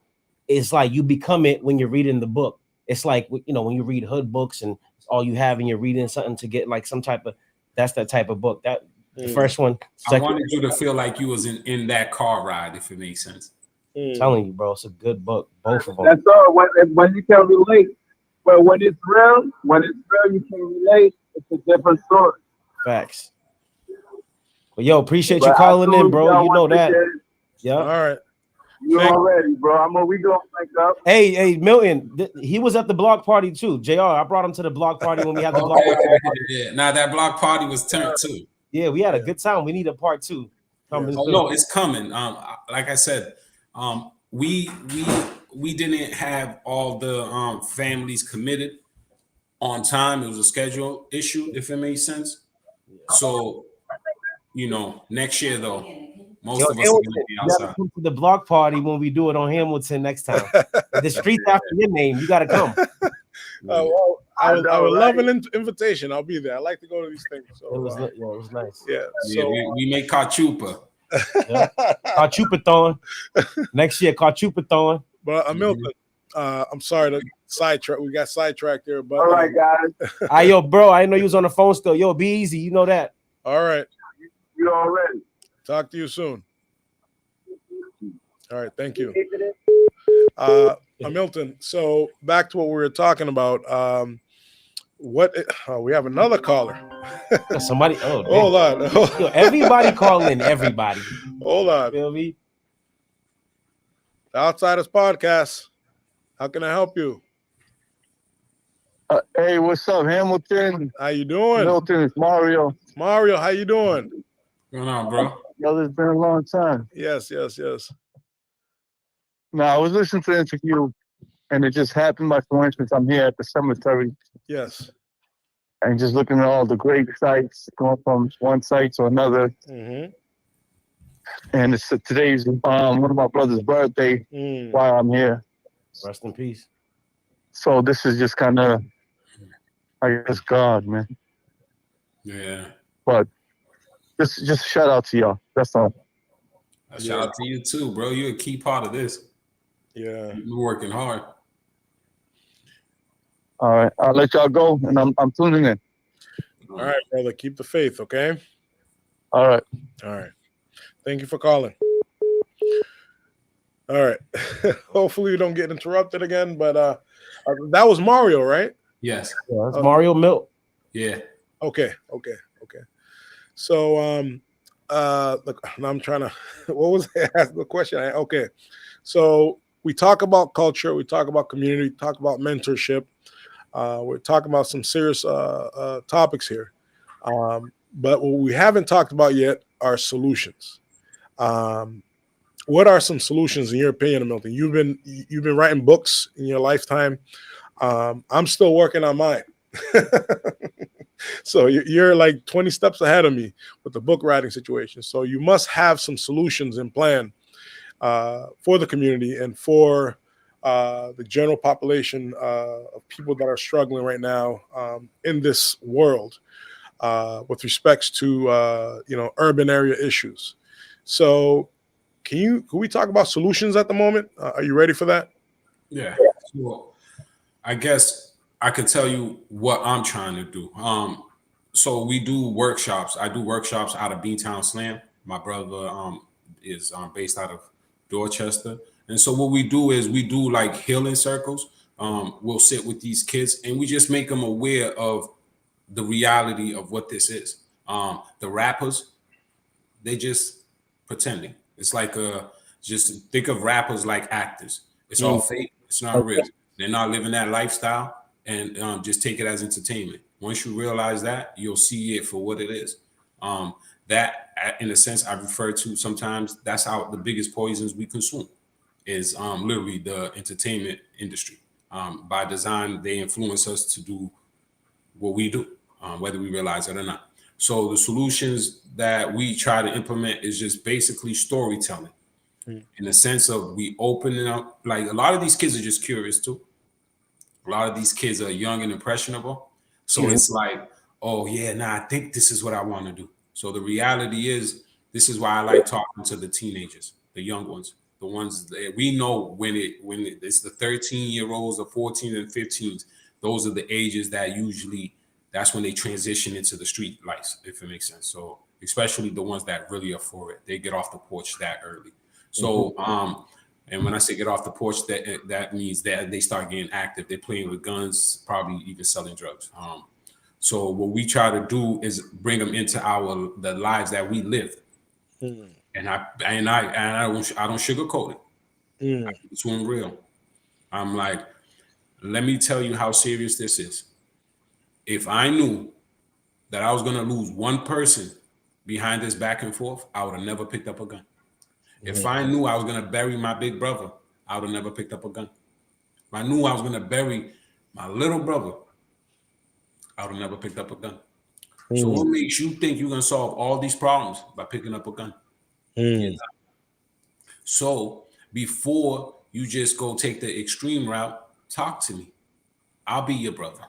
S2: is like you become it when you're reading the book. It's like, you know, when you read hood books and it's all you have and you're reading something to get like some type of, that's that type of book. That the first one.
S3: I wanted you to feel like you was in that car ride, if it makes sense.
S2: I'm telling you, bro, it's a good book. Both of them.
S7: That's all. When you can relate, but when it's real, you can relate. It's a different story.
S2: Facts. Well, yo, appreciate you calling in, bro. You know that. Yeah.
S1: All right.
S7: You already, bro. We gonna link up.
S2: Hey, Milton. He was at the block party too. JR, I brought him to the block party when we had the block party.
S3: Yeah. Now that block party was turned too.
S2: Yeah, we had a good time. We need a part 2.
S3: No, it's coming. Like I said, we didn't have all the families committed on time. It was a schedule issue, if it makes sense. So, you know, next year though, most of us are going to be outside.
S2: Come to the block party when we do it on Hamilton next time. The street after your name, you got to come.
S1: Well, I would love an invitation. I'll be there. I like to go to these things. So
S2: it was nice.
S1: Yeah.
S3: So we make Kachupa.
S2: Kachupathon. Next year, Kachupathon.
S1: But Amilton, I'm sorry to sidetrack. We got sidetracked there. But
S7: all right, guys.
S2: Yo, bro, I didn't know you was on the phone still. Yo, be easy. You know that.
S1: All right.
S7: You already.
S1: Talk to you soon. All right. Thank you. Amilton, so back to what we were talking about. We have another caller.
S2: Somebody,
S1: hold on.
S2: Yo, everybody calling everybody.
S1: Hold on.
S2: Feel me?
S1: The Outsiders Podcast. How can I help you?
S6: Hey, what's up, Hamilton?
S1: How you doing?
S6: Milton, it's Mario.
S1: Mario, how you doing?
S3: What's going on, bro?
S6: Yo, it's been a long time.
S1: Yes.
S6: No, I was listening to the interview, and it just happened by coincidence. I'm here at the cemetery.
S1: Yes.
S6: And just looking at all the grave sites, going from one site to another.
S1: Mm-hmm.
S6: And today's one of my brother's birthday while I'm here.
S2: Rest in peace.
S6: So this is just kind of, I guess, God, man.
S3: Yeah.
S6: But just shout out to y'all. That's all.
S3: Shout out to you too, bro. You're a key part of this.
S1: Yeah.
S3: You're working hard.
S6: All right. I'll let y'all go, and I'm tuning in.
S1: All right, brother. Keep the faith, okay?
S6: All right.
S1: Thank you for calling. All right. Hopefully you don't get interrupted again, but that was Mario, right?
S3: Yes.
S2: Yeah, that's Mario Milt.
S3: Yeah.
S1: Okay. So look, I'm trying to what was the question? Okay. So we talk about culture, we talk about community, talk about mentorship. We're talking about some serious topics here. But what we haven't talked about yet are solutions. What are some solutions in your opinion, Milton? You've been writing books in your lifetime. I'm still working on mine. So you're like 20 steps ahead of me with the book writing situation. So you must have some solutions in plan for the community and for the general population of people that are struggling right now in this world with respects to urban area issues. So can we talk about solutions at the moment? Are you ready for that?
S3: Yeah. So I guess I could tell you what I'm trying to do. So we do workshops. I do workshops out of B-Town Slam. My brother is based out of Dorchester. And so what we do is we do like healing circles. We'll sit with these kids and we just make them aware of the reality of what this is. The rappers, they just pretending. It's like just think of rappers like actors. It's all fake. It's not real. They're not living that lifestyle, and just take it as entertainment. Once you realize that, you'll see it for what it is. That, in a sense, I refer to sometimes. That's how the biggest poisons we consume is literally the entertainment industry. By design, they influence us to do what we do, whether we realize it or not. So the solutions that we try to implement is just basically storytelling, in the sense of we opening up. Like, a lot of these kids are just curious too. A lot of these kids are young and impressionable. So it's like, oh yeah, nah, I think this is what I want to do. So the reality is, this is why I like talking to the teenagers, the young ones, the ones that we know it's the 13-year-olds, the 14 and 15s. Those are the ages that usually, that's when they transition into the street life, if it makes sense. So especially the ones that really are for it, they get off the porch that early. So and when I say get off the porch, that means that they start getting active. They're playing with guns, probably even selling drugs. So what we try to do is bring them into the lives that we live, and I don't sugarcoat it. I keep it to them real. I'm like, let me tell you how serious this is. If I knew that I was gonna lose one person behind this back and forth, I would have never picked up a gun. If I knew I was gonna bury my big brother, I would have never picked up a gun. If I knew I was gonna bury my little brother, I would have never picked up a gun. So what makes you think you're gonna solve all these problems by picking up a gun? So before you just go take the extreme route, talk to me. I'll be your brother.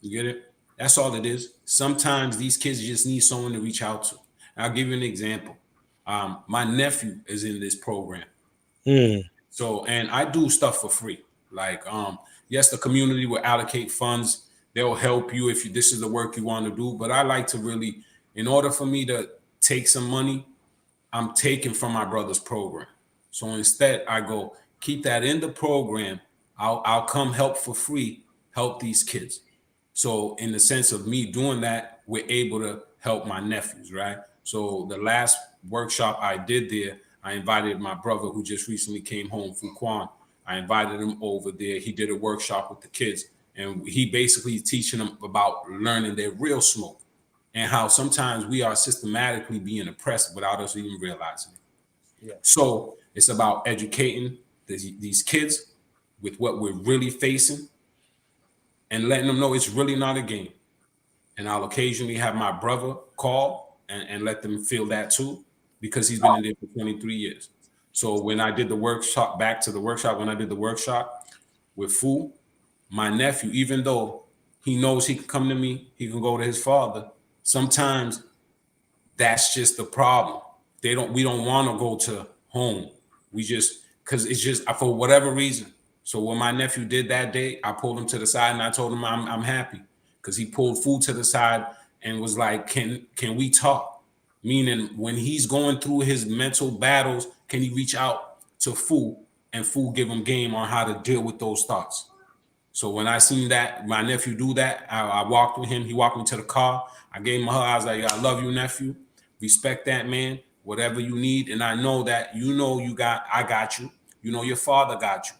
S3: You get it? That's all it is. Sometimes these kids just need someone to reach out to. I'll give you an example. My nephew is in this program. So, and I do stuff for free. Like, yes, the community will allocate funds. They'll help you if this is the work you want to do. But I like to really, in order for me to take some money, I'm taking from my brother's program. So instead, I go, keep that in the program. I'll come help for free, help these kids. So in the sense of me doing that, we're able to help my nephews, right? So the last workshop I did there, I invited my brother who just recently came home from Quan. I invited him over there. He did a workshop with the kids, and he basically teaching them about learning their real smoke and how sometimes we are systematically being oppressed without us even realizing it. So it's about educating these kids with what we're really facing and letting them know it's really not a game. And I'll occasionally have my brother call and let them feel that too, because he's been in there for 23 years. So when I did the workshop, when I did the workshop with Fu, my nephew, even though he knows he can come to me, he can go to his father, sometimes that's just the problem. We don't want to go to home. Because it's just for whatever reason. So when my nephew did that day, I pulled him to the side and I told him I'm happy, because he pulled Fu to the side and was like, can we talk? Meaning when he's going through his mental battles, can he reach out to Fu and Fu give him game on how to deal with those thoughts? So when I seen that, my nephew do that, I walked with him. He walked me to the car. I gave him a hug. I was like, I love you, nephew. Respect that, man. Whatever you need. And I know that I got you. You know your father got you.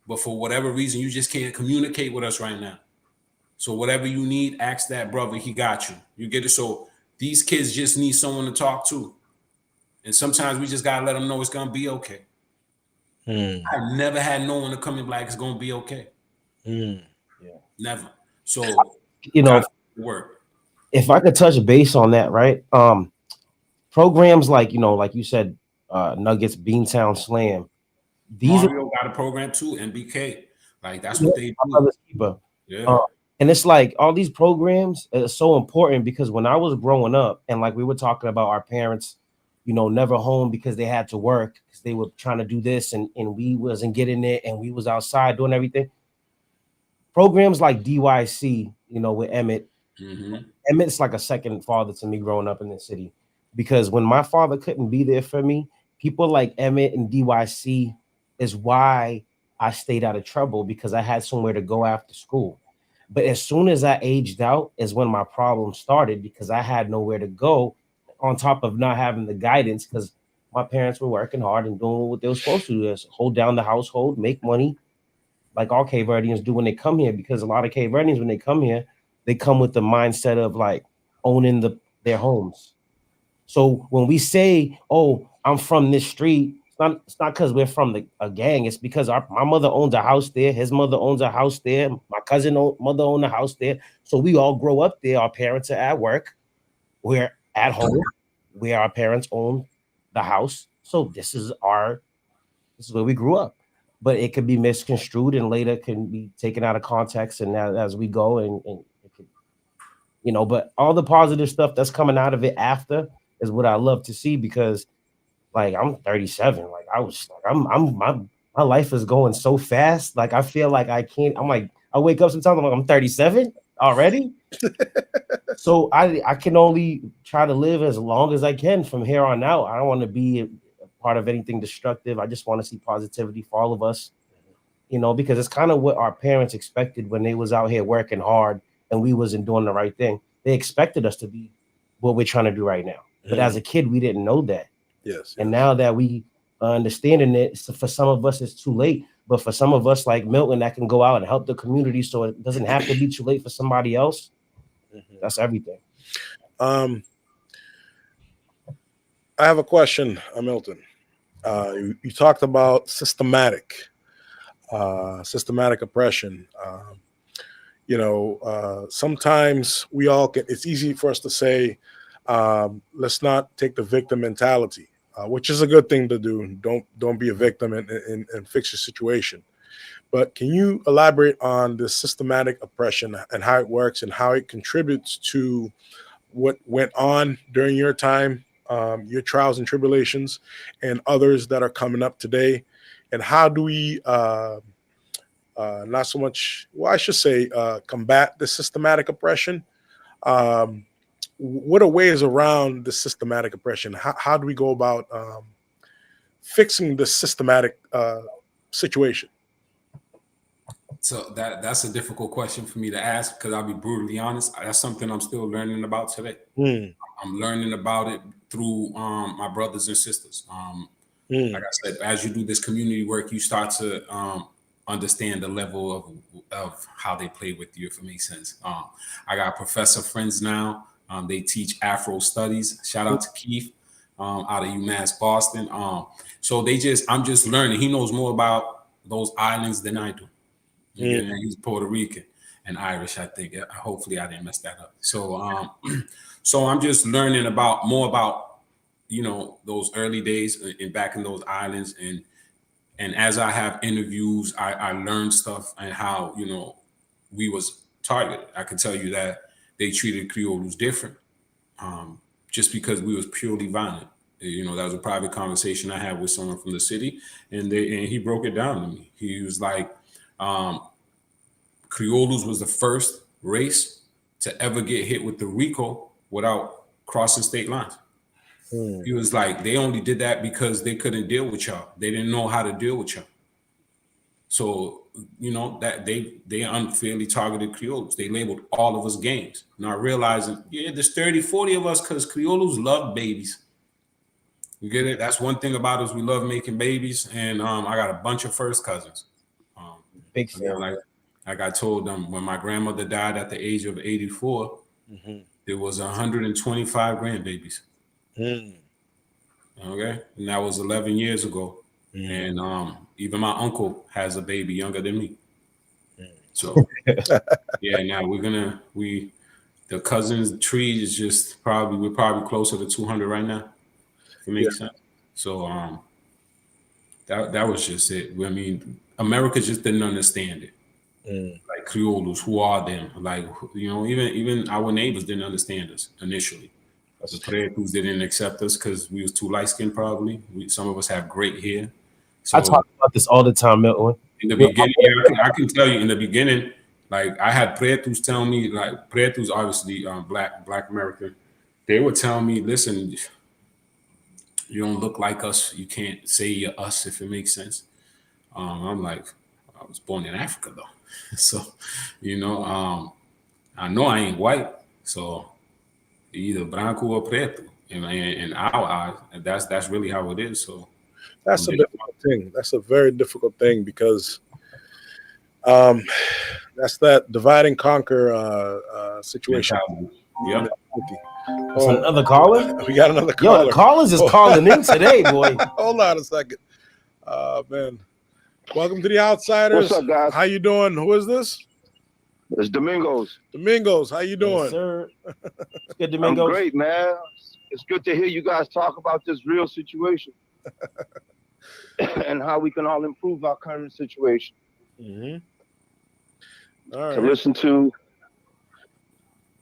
S3: But for whatever reason, you just can't communicate with us right now. So whatever you need, ask that brother. He got you. You get it? So these kids just need someone to talk to. And sometimes we just got to let them know it's going to be okay. I never had no one to come in like it's going to be okay. Never. So, work.
S2: If I could touch base on that, right? Programs like, like you said, Nuggets, Beantown Slam.
S3: Mario got a program too, MBK. Like that's what they do. Yeah.
S2: And it's like all these programs are so important, because when I was growing up, and like we were talking about our parents, never home because they had to work, because they were trying to do this and we wasn't getting it, and we was outside doing everything. Programs like DYC, with Emmett. Emmett's like a second father to me growing up in the city, because when my father couldn't be there for me, people like Emmett and DYC is why I stayed out of trouble, because I had somewhere to go after school. But as soon as I aged out is when my problem started, because I had nowhere to go, on top of not having the guidance, because my parents were working hard and doing what they were supposed to do, is hold down the household, make money, like all Cape Verdeans do when they come here. Because a lot of Cape Verdeans, when they come here, they come with the mindset of like owning their homes. So when we say, "Oh, I'm from this street," it's not because we're from a gang. It's because my mother owns a house there. His mother owns a house there. My mother owns a house there. So we all grow up there. Our parents are at work. We're at home, where our parents own the house. So this is where we grew up. But it could be misconstrued and later can be taken out of context. And as we go, and it could, but all the positive stuff that's coming out of it after is what I love to see, because like I'm 37. Like I was like, my life is going so fast. Like I feel like I can't, I'm like, I wake up sometimes, I'm like, I'm 37 already. So I can only try to live as long as I can from here on out. I don't want to be a part of anything destructive. I just want to see positivity for all of us, because it's kind of what our parents expected when they was out here working hard and we wasn't doing the right thing. They expected us to be what we're trying to do right now. But as a kid, we didn't know that.
S1: Yes.
S2: And now that we are understanding it, so for some of us, it's too late. But for some of us, like Milton, that can go out and help the community, so it doesn't have to be too late for somebody else. That's everything.
S1: I have a question, Milton. You talked about systematic oppression. Sometimes we all get. It's easy for us to say, let's not take the victim mentality, which is a good thing to do. Don't be a victim and fix your situation. But can you elaborate on the systematic oppression and how it works and how it contributes to what went on during your time, your trials and tribulations, and others that are coming up today? And how do we not so much, well, I should say, combat the systematic oppression? What are ways around the systematic oppression? How do we go about fixing the systematic situation?
S3: So that's a difficult question for me to ask, because I'll be brutally honest. That's something I'm still learning about today. I'm learning about it through my brothers and sisters. Like I said, as you do this community work, you start to understand the level of how they play with you, if it makes sense. I got professor friends now. They teach Afro studies. Shout out to Keith out of UMass Boston. So I'm just learning. He knows more about those islands than I do. And he's Puerto Rican and Irish, I think. Hopefully I didn't mess that up. So so I'm just learning more about those early days and back in those islands, and as I have interviews, I learned stuff and how we was targeted. I can tell you that they treated Creoles different, just because we was purely violent. That was a private conversation I had with someone from the city, and he broke it down to me. He was like, Creoles was the first race to ever get hit with the RICO without crossing state lines. He was like, they only did that because they couldn't deal with y'all. They didn't know how to deal with y'all. So, that they unfairly targeted Creoles. They labeled all of us gangs, not realizing, there's 30, 40 of us because Creoles love babies. You get it? That's one thing about us. We love making babies. And I got a bunch of first cousins.
S2: Big fan.
S3: Like I told them, when my grandmother died at the age of 84, there was 125 grandbabies. Okay, and that was 11 years ago. And even my uncle has a baby younger than me. So now the cousins tree is just we're probably closer to 200 right now, if it makes sense. So that was just it. I mean, America just didn't understand it. Like Creoles, who are them? Like, even our neighbors didn't understand us initially. The Pretos didn't accept us because we was too light skinned. Probably some of us have great hair. So
S2: I talk about this all the time, Milton.
S3: In the beginning, I can tell you in the beginning, like I had Pretos tell me, like Pretos obviously Black American. They would tell me, listen, you don't look like us. You can't say you're us if it makes sense. I'm like, I was born in Africa though, so I know I ain't white, so either branco or preto in our eyes, and that's really how it is. So
S1: That's a difficult thing. That's a very difficult thing because that's that divide and conquer situation.
S3: Yeah.
S2: That's another caller?
S1: We got another caller.
S2: Yo, the callers is calling in today, boy.
S1: Hold on a second. Man. Welcome to the Outsiders.
S8: What's up, guys?
S1: How you doing? Who is this?
S8: It's Domingos.
S1: Domingos, how you doing?
S2: Yes, sir. It's good, Domingos.
S8: I'm great, man. It's good to hear you guys talk about this real situation and how we can all improve our current situation.
S1: Mm-hmm. All right.
S8: To listen to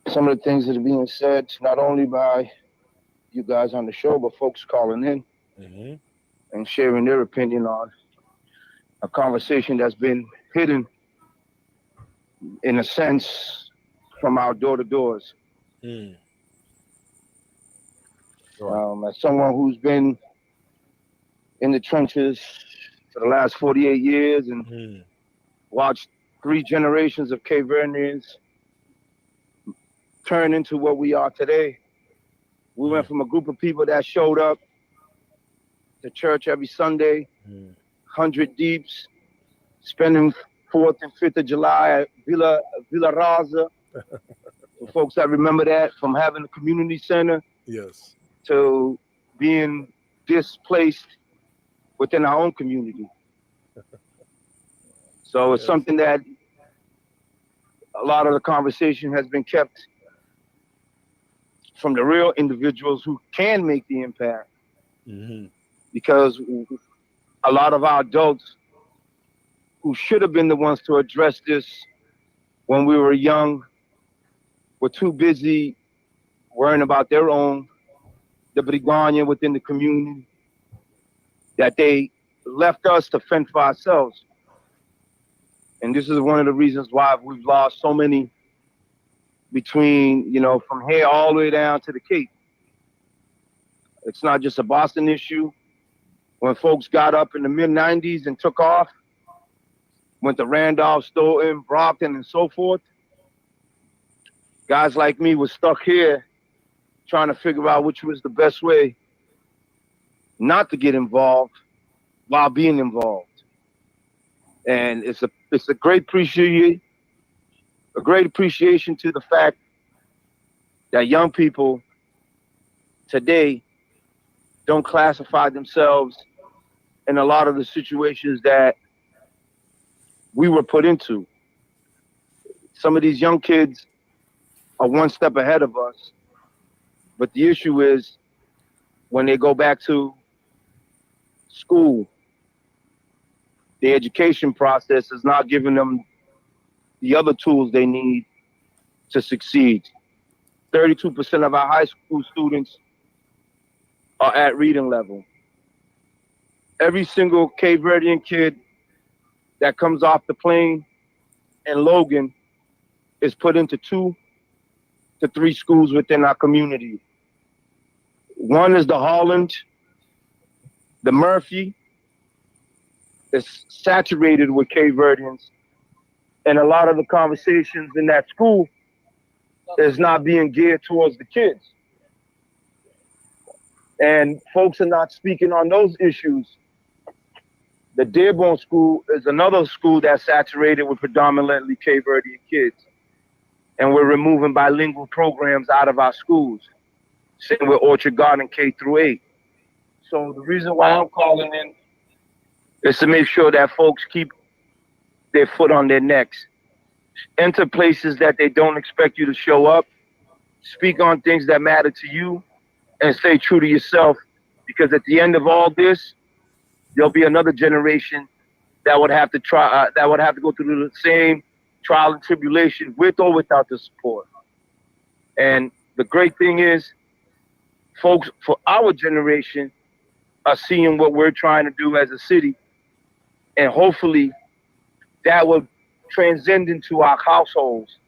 S8: some of the things that are being said, not only by you guys on the show, but folks calling in and sharing their opinion on a conversation that's been hidden, in a sense, from our door-to-doors. As someone who's been in the trenches for the last 48 years and watched 3 generations of Cape Verdeans turn into what we are today, we went from a group of people that showed up to church every Sunday, 100 deeps, spending 4th and 5th of July at Villa Raza. For folks that remember that, from having a community center to being displaced within our own community. So it's something that a lot of the conversation has been kept from the real individuals who can make the impact. Because a lot of our adults who should have been the ones to address this when we were young were too busy worrying about their own, the brigania within the community, that they left us to fend for ourselves. And this is one of the reasons why we've lost so many between, from here all the way down to the Cape. It's not just a Boston issue. When folks got up in the mid-90s and took off, went to Randolph, Stoughton, Brockton, and so forth, guys like me were stuck here trying to figure out which was the best way not to get involved while being involved. And it's a great appreciation to the fact that young people today don't classify themselves in a lot of the situations that we were put into. Some of these young kids are one step ahead of us, but the issue is when they go back to school, the education process is not giving them the other tools they need to succeed. 32% of our high school students are at reading level. Every single Cape Verdean kid that comes off the plane in Logan is put into 2 to 3 schools within our community. One is the Holland, the Murphy. Is saturated with Cape Verdeans, and a lot of the conversations in that school is not being geared towards the kids. And folks are not speaking on those issues. The Dearborn School is another school that's saturated with predominantly Cape Verdean kids. And we're removing bilingual programs out of our schools. Same with Orchard Garden K through 8. So the reason why I'm calling in is to make sure that folks keep their foot on their necks. Enter places that they don't expect you to show up. Speak on things that matter to you and stay true to yourself, because at the end of all this, there'll be another generation that would have to go through the same trial and tribulation with or without the support. And the great thing is, folks for our generation are seeing what we're trying to do as a city, and hopefully that will transcend into our households,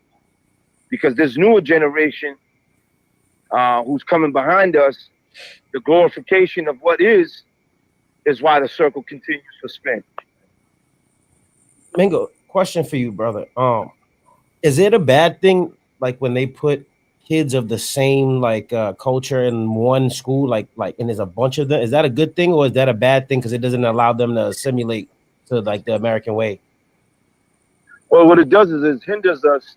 S8: because this newer generation who's coming behind us the glorification of what is why the circle continues to spin.
S2: Mingo, question for you, brother. Is it a bad thing like when they put kids of the same culture in one school, and there's a bunch of them? Is that a good thing or is that a bad thing because it doesn't allow them to assimilate to like the American way?
S8: Well, what it does is it hinders us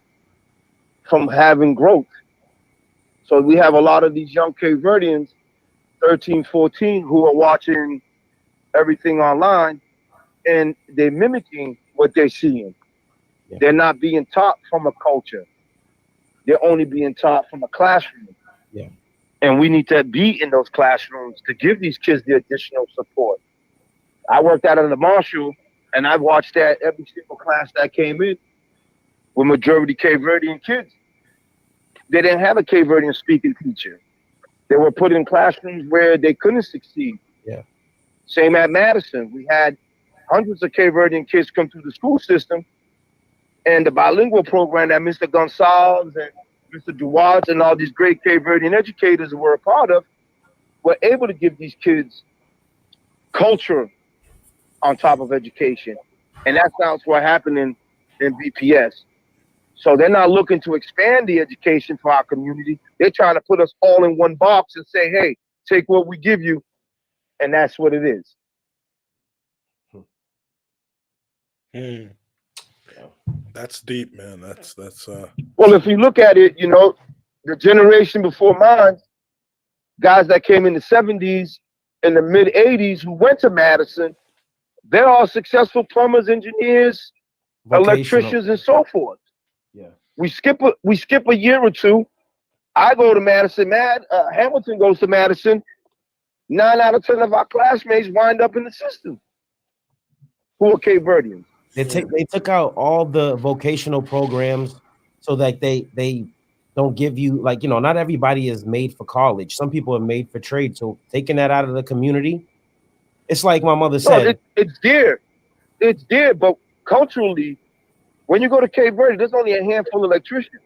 S8: from having growth. So we have a lot of these young Cape Verdeans, 13, 14, who are watching everything online and they're mimicking what they're seeing. Yeah. They're not being taught from a culture. They're only being taught from a classroom.
S2: Yeah.
S8: And we need to be in those classrooms to give these kids the additional support. I worked out of the Marshall, and I've watched that every single class that came in with majority Cape Verdean kids. They didn't have a Cape Verdean speaking teacher. They were put in classrooms where they couldn't succeed.
S2: Yeah.
S8: Same at Madison. We had hundreds of Cape Verdean kids come through the school system, and the bilingual program that Mr. Gonsalves and Mr. Duarte and all these great Cape Verdean educators were a part of were able to give these kids culture on top of education. And that's what happened in BPS. So they're not looking to expand the education for our community. They're trying to put us all in one box and say, hey, take what we give you. And that's what it is.
S1: That's deep, man. That's
S8: well, if you look at it, the generation before mine, guys that came in the 70s and the mid 80s who went to Madison, they're all successful plumbers, engineers, electricians, and so forth.
S2: Yeah.
S8: We skip a year or two. I go to Madison. Hamilton goes to Madison. 9 out of 10 of our classmates wind up in the system who are Cape Verdeans.
S2: They took out all the vocational programs so that they don't give you not everybody is made for college. Some people are made for trade. So taking that out of the community, it's like my mother said.
S8: It's there, but culturally, when you go to Cape Verde, there's only a handful of electricians.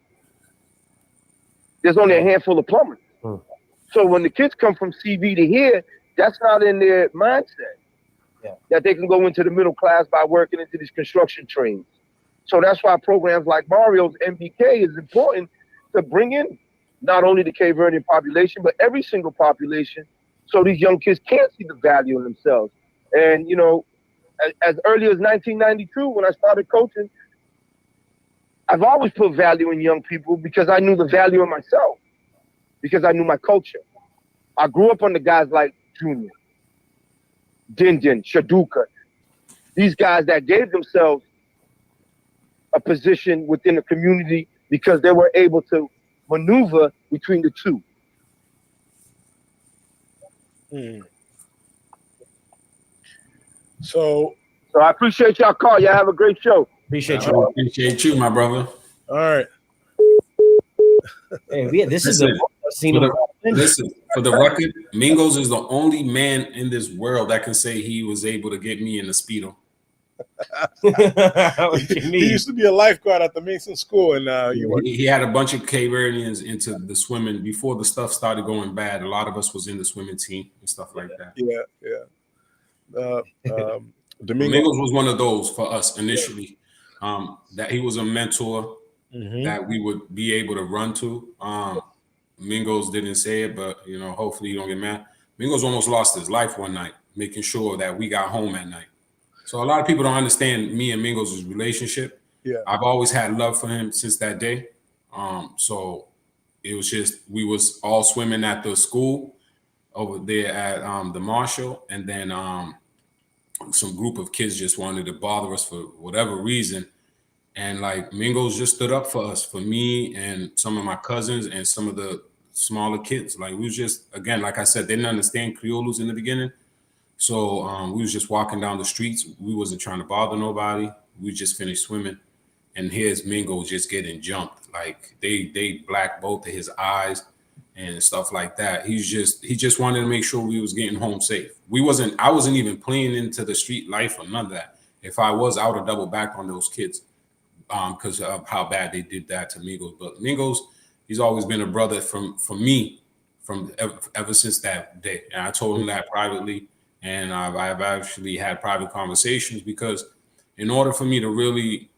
S8: There's only a handful of plumbers. So when the kids come from CV to here, that's not in their mindset.
S2: Yeah.
S8: That they can go into the middle class by working into these construction trades. So that's why programs like Mario's MBK is important to bring in not only the Cape Verdean population, but every single population, so these young kids can see the value in themselves. And, as early as 1992, when I started coaching, I've always put value in young people because I knew the value in myself, because I knew my culture. I grew up under guys like Junior, Dindin, Shaduka, these guys that gave themselves a position within the community because they were able to maneuver between the two.
S1: So
S8: I appreciate y'all call. Y'all have a great show.
S2: Appreciate you.
S3: Appreciate you, my brother.
S1: All right.
S2: Hey, this is a scene of
S3: listen, for the record, Mingos is the only man in this world that can say he was able to get me in the Speedo.
S1: He used to be a lifeguard at the Mason School, and
S3: he had a bunch of Cape Verdeans into the swimming before the stuff started going bad. A lot of us was in the swimming team and stuff like that. Domingos was one of those for us initially. That he was a mentor that we would be able to run to. Mingos didn't say it, but hopefully you don't get mad. Mingos almost lost his life one night, making sure that we got home at night. So a lot of people don't understand me and Mingos' relationship.
S1: Yeah.
S3: I've always had love for him since that day. So it was just, we was all swimming at the school over there at the Marshall, and then some group of kids just wanted to bother us for whatever reason. And like Mingos just stood up for us, for me and some of my cousins and some of the smaller kids. Like we was just, again, like I said, they didn't understand Criollos in the beginning. So we was just walking down the streets. We wasn't trying to bother nobody. We just finished swimming. And here's Mingo just getting jumped. Like they blacked both of his eyes and stuff like that. He just wanted to make sure we was getting home safe. I wasn't even playing into the street life or none of that. If I was, I would have doubled back on those kids because of how bad they did that to Mingos. But Mingos, he's always been a brother for me from ever since that day. And I told him that privately, and I've actually had private conversations, because in order for me to really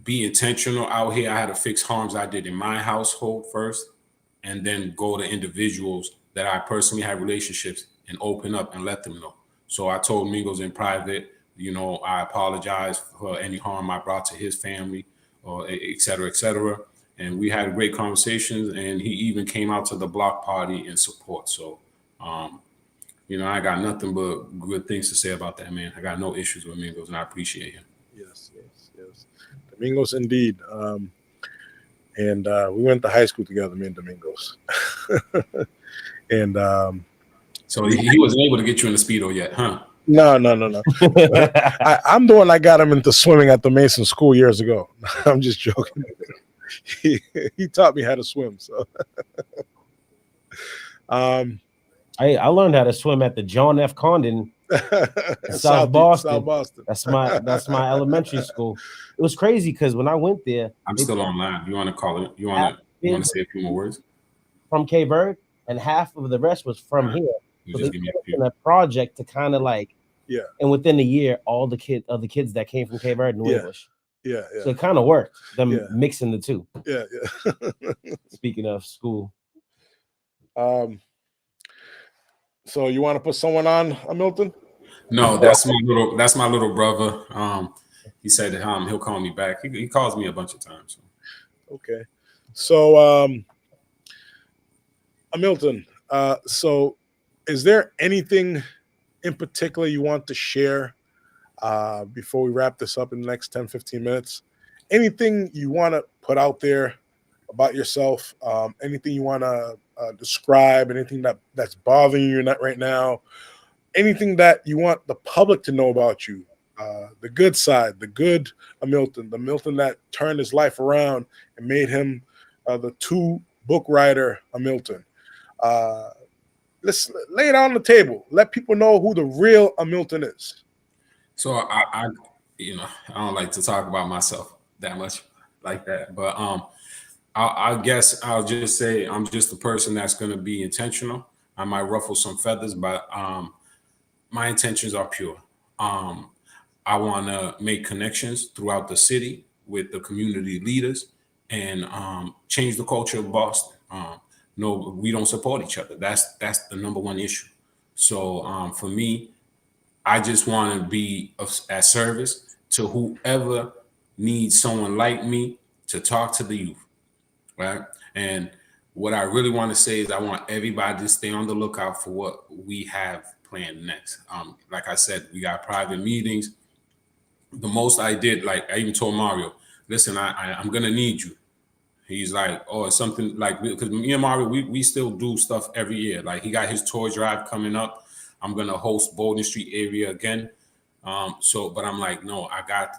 S3: be intentional out here, I had to fix harms I did in my household first, and then go to individuals that I personally have relationships and open up and let them know. So I told Mingos in private, I apologize for any harm I brought to his family, or et cetera, et cetera. And we had great conversations, and he even came out to the block party in support. So, I got nothing but good things to say about that, man. I got no issues with Mingos, and I appreciate him.
S1: Yes. Domingos, indeed. And we went to high school together, me and Domingos. And
S3: so he wasn't able to get you in the Speedo yet, huh?
S1: No. I'm the one that got him into swimming at the Mason School years ago. I'm just joking. He taught me how to swim. So,
S2: I learned how to swim at the John F. Condon in South Boston. That's my elementary school. It was crazy because when I went there,
S3: I'm still online. You want to call it? You want to say a few more words?
S2: From Cape Verde, and half of the rest was from here. So they put in a project to kind of like, and within a year, all the kids that came from Cape Verde knew English.
S1: Yeah.
S2: So it kind of worked, them mixing the two.
S1: Yeah.
S2: Speaking of school.
S1: So you want to put someone on, Amilton?
S3: No, that's my little brother. He said that he'll call me back. He calls me a bunch of times. So.
S1: Okay. So Amilton, so is there anything in particular you want to share before we wrap this up in the next 10, 15 minutes? Anything you want to put out there about yourself? Anything you want to describe? Anything that's bothering you right now? Anything that you want the public to know about you? The good side, the good Amilton, the Amilton that turned his life around and made him the 2-book writer Amilton. Let's lay it on the table. Let people know who the real Amilton is.
S3: So I don't like to talk about myself that much like that, but I guess I'll just say I'm just the person that's going to be intentional. I might ruffle some feathers, but my intentions are pure. I want to make connections throughout the city with the community leaders and change the culture of Boston. No, we don't support each other. That's the number one issue. So for me, I just want to be at service to whoever needs someone like me to talk to the youth, right? And what I really want to say is I want everybody to stay on the lookout for what we have planned next. Like I said, we got private meetings. The most I did, like I even told Mario, listen, I'm going to need you. He's like, oh, it's something like, because me and Mario, we still do stuff every year. Like he got his toy drive coming up. I'm going to host Bolden Street area again. But I'm like, no,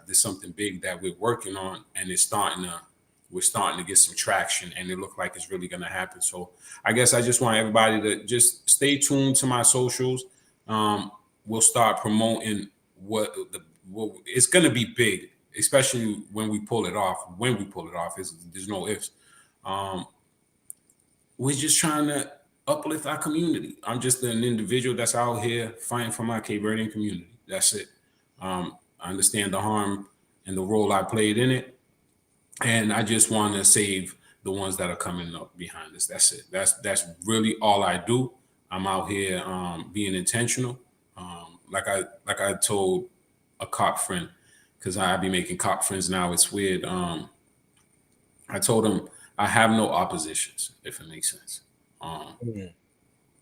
S3: there's something big that we're working on, and we're starting to get some traction, and it looks like it's really going to happen. So I guess I just want everybody to just stay tuned to my socials. We'll start promoting what it's going to be big, especially when we pull it off. When we pull it off, there's no ifs. We're just trying to uplift our community. I'm just an individual that's out here fighting for my Cape Verdean community. That's it. I understand the harm and the role I played in it, and I just want to save the ones that are coming up behind us. That's it. That's really all I do. I'm out here being intentional. Like I told a cop friend, because I be making cop friends now. It's weird. I told him I have no oppositions, if it makes sense.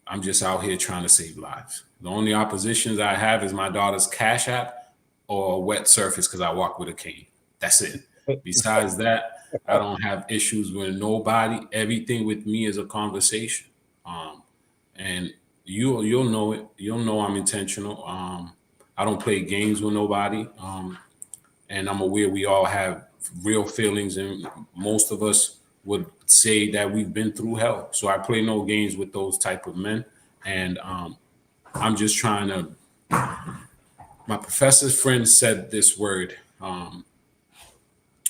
S3: I'm just out here trying to save lives. The only oppositions I have is my daughter's Cash App or a wet surface because I walk with a cane. That's it. Besides that, I don't have issues with nobody. Everything with me is a conversation. And you'll know it. You'll know I'm intentional. I don't play games with nobody. And I'm aware we all have real feelings, and most of us would say that we've been through hell. So I play no games with those type of men. And I'm just trying to, my professor's friend said this word.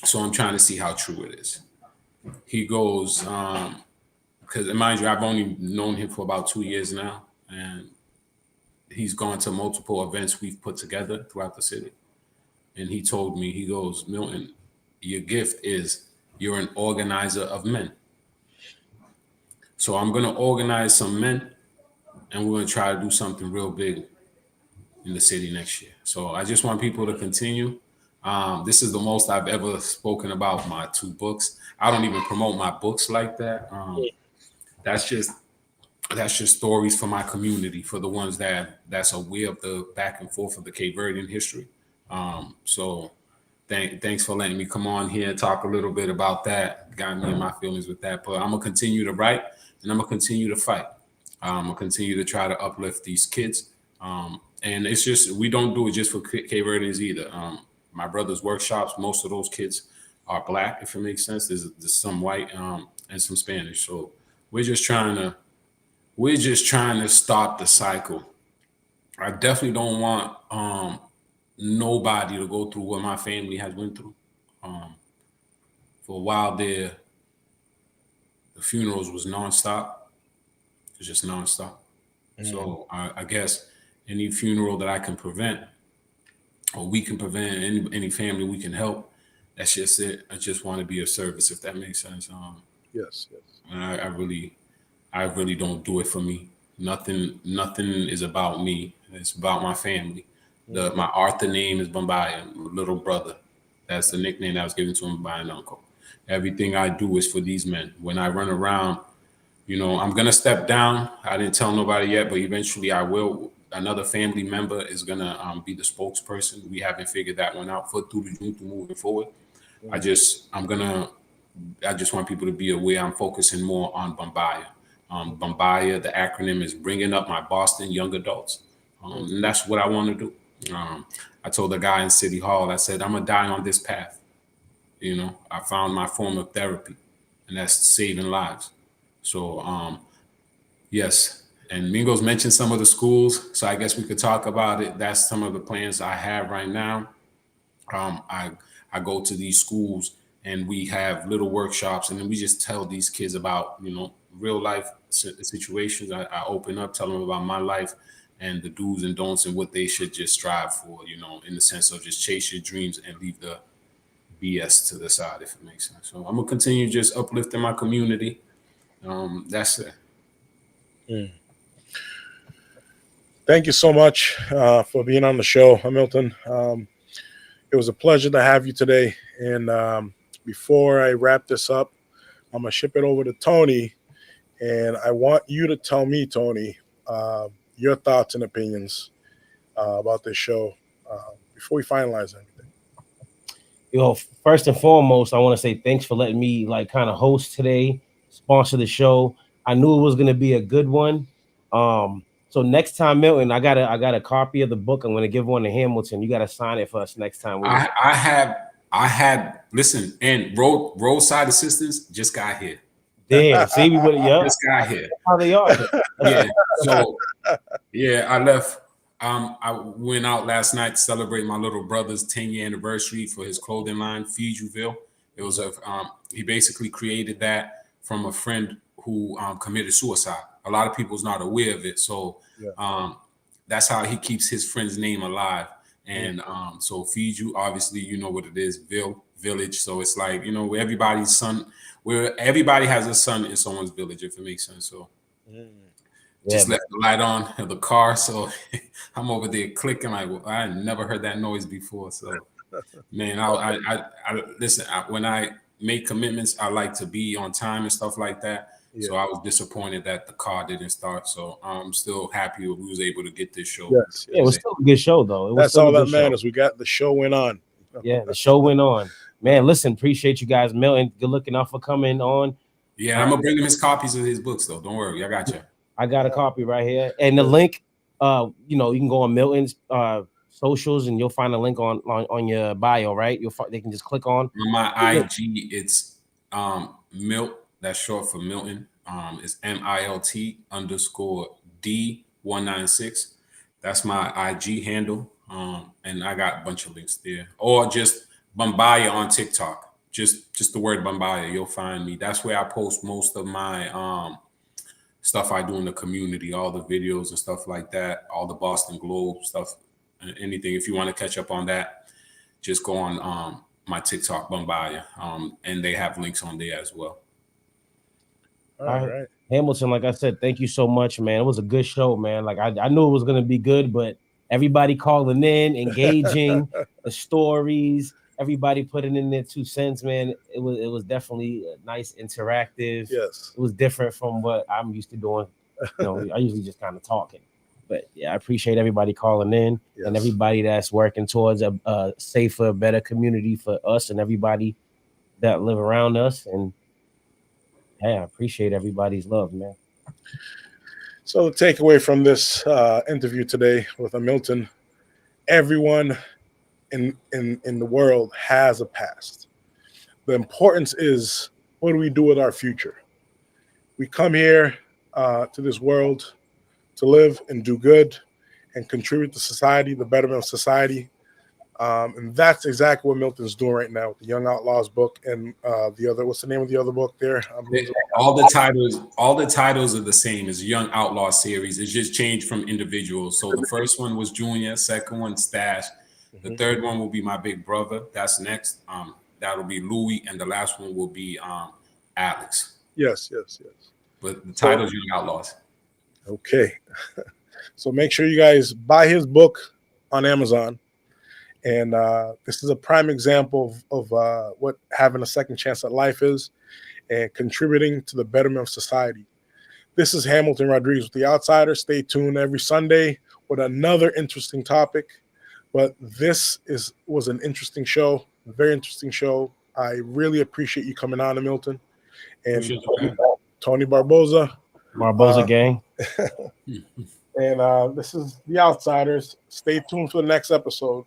S3: So I'm trying to see how true it is. He goes, because mind you, I've only known him for about 2 years now, and he's gone to multiple events we've put together throughout the city. And he told me, he goes, Milton, your gift is you're an organizer of men. So I'm going to organize some men, and we're going to try to do something real big in the city next year. So I just want people to continue. This is the most I've ever spoken about my 2 books. I don't even promote my books like that. That's just stories for my community, for the ones that's aware of the back and forth of the Cape Verdean history. So thanks for letting me come on here and talk a little bit about that. Got me in my feelings with that. But I'm gonna continue to write, and I'm gonna continue to fight. I'm gonna continue to try to uplift these kids. And it's just, we don't do it just for Cape Verdeans either. My brother's workshops, most of those kids are Black, if it makes sense. There's some white and some Spanish. So we're just trying to stop the cycle. I definitely don't want nobody to go through what my family has went through. For a while there, the funerals was nonstop. It's just nonstop. So I guess any funeral that I can prevent, or we can prevent, any family we can help, that's just it. I just want to be of service, if that makes sense.
S1: Yes.
S3: And I really don't do it for me. Nothing is about me. It's about my family. My Arthur name is Bumbaya, little brother. That's the nickname that was given to him by an uncle. Everything I do is for these men. When I run around, I'm gonna step down. I didn't tell nobody yet, but eventually I will. Another family member is gonna be the spokesperson. We haven't figured that one out through the Junta moving forward. I just want people to be aware. I'm focusing more on Bumbaya. Bumbaya, the acronym is bringing up my Boston young adults. And that's what I want to do. I told the guy in City Hall, I said, I'm going to die on this path. I found my form of therapy, and that's saving lives. So, yes. And Mingo's mentioned some of the schools, so I guess we could talk about it. That's some of the plans I have right now. I go to these schools, and we have little workshops, and then we just tell these kids about, real life situations. I open up, tell them about my life and the do's and don'ts and what they should just strive for, in the sense of just chase your dreams and leave the BS to the side, if it makes sense. So I'm gonna continue just uplifting my community. That's it.
S1: Thank you so much for being on the show, Hamilton. It was a pleasure to have you today. And before I wrap this up, I'm gonna ship it over to Tony. And I want you to tell me, Tony, your thoughts and opinions about this show before we finalize everything.
S2: First and foremost, I want to say thanks for letting me kind of host today, sponsor the show. I knew it was going to be a good one. So next time, Milton, I got a copy of the book. I'm going to give one to Hamilton. You got to sign it for us next time.
S3: I had listen, and roadside assistance just got here.
S2: Damn, see, we would have
S3: just got here.
S2: How they are.
S3: Yeah. So I left. I went out last night to celebrate my little brother's 10-year anniversary for his clothing line, Feed Youville. It was he basically created that from a friend who committed suicide. A lot of people's not aware of it. So that's how he keeps his friend's name alive. And so Feed You, obviously, you know what it is, village. So it's like, where everybody's son, where everybody has a son in someone's village, if it makes sense. So just left the light on in the car. So I'm over there clicking like, well, I never heard that noise before. So man, I listen, when I make commitments, I like to be on time and stuff like that. Yeah. So I was disappointed that the car didn't start. So I'm still happy we was able to get this show.
S1: Yes.
S2: Yeah, it was still a good show, though.
S1: That's all that matters. We got the show went on.
S2: Yeah, the show went on. Man, listen, appreciate you guys. Milton, good looking out for coming on.
S3: Yeah, I'm going to bring him his copies of his books, though. Don't worry. I got you.
S2: I got a copy right here. And the link, you can go on Milton's socials and you'll find a link on your bio, right? They can just click on.
S3: My IG, it's Milt. That's short for Milton. It's MILT_D196. That's my IG handle. And I got a bunch of links there. Or just Bumbaya on TikTok. Just the word Bumbaya, you'll find me. That's where I post most of my stuff I do in the community, all the videos and stuff like that, all the Boston Globe stuff, anything. If you want to catch up on that, just go on my TikTok, Bumbaya, and they have links on there as well.
S1: All right.
S2: Hamilton, like I said, thank you so much, man. It was a good show, man. Like I knew it was gonna be good, but everybody calling in, engaging, the stories, everybody putting in their 2 cents, man. It was definitely a nice interactive.
S1: Yes.
S2: It was different from what I'm used to doing. You know, I usually just kind of talking. But yeah, I appreciate everybody calling in and everybody that's working towards a safer, better community for us and everybody that live around us. And hey, I appreciate everybody's love, man.
S1: So the takeaway from this interview today with Amilton, everyone in the world has a past. The importance is, what do we do with our future? We come here to this world to live and do good and contribute to society, the betterment of society. And that's exactly what Milton's doing right now with the Young Outlaws book and the other, what's the name of the other book there?
S3: All the titles are the same as Young Outlaw series. It's just changed from individuals. So the first one was Junior, second one Stash. The third one will be my big brother. That's next. That'll be Louis, and the last one will be Alex.
S1: Yes.
S3: But the title's Young Outlaws.
S1: Okay. So make sure you guys buy his book on Amazon. And this is a prime example of what having a second chance at life is and contributing to the betterment of society. This is Hamilton Rodriguez with The Outsider. Stay tuned every Sunday with another interesting topic. But this was an interesting show, a very interesting show. I really appreciate you coming on, Amilton. And Tony Barboza.
S2: Barboza gang.
S1: And this is The Outsiders. Stay tuned for the next episode.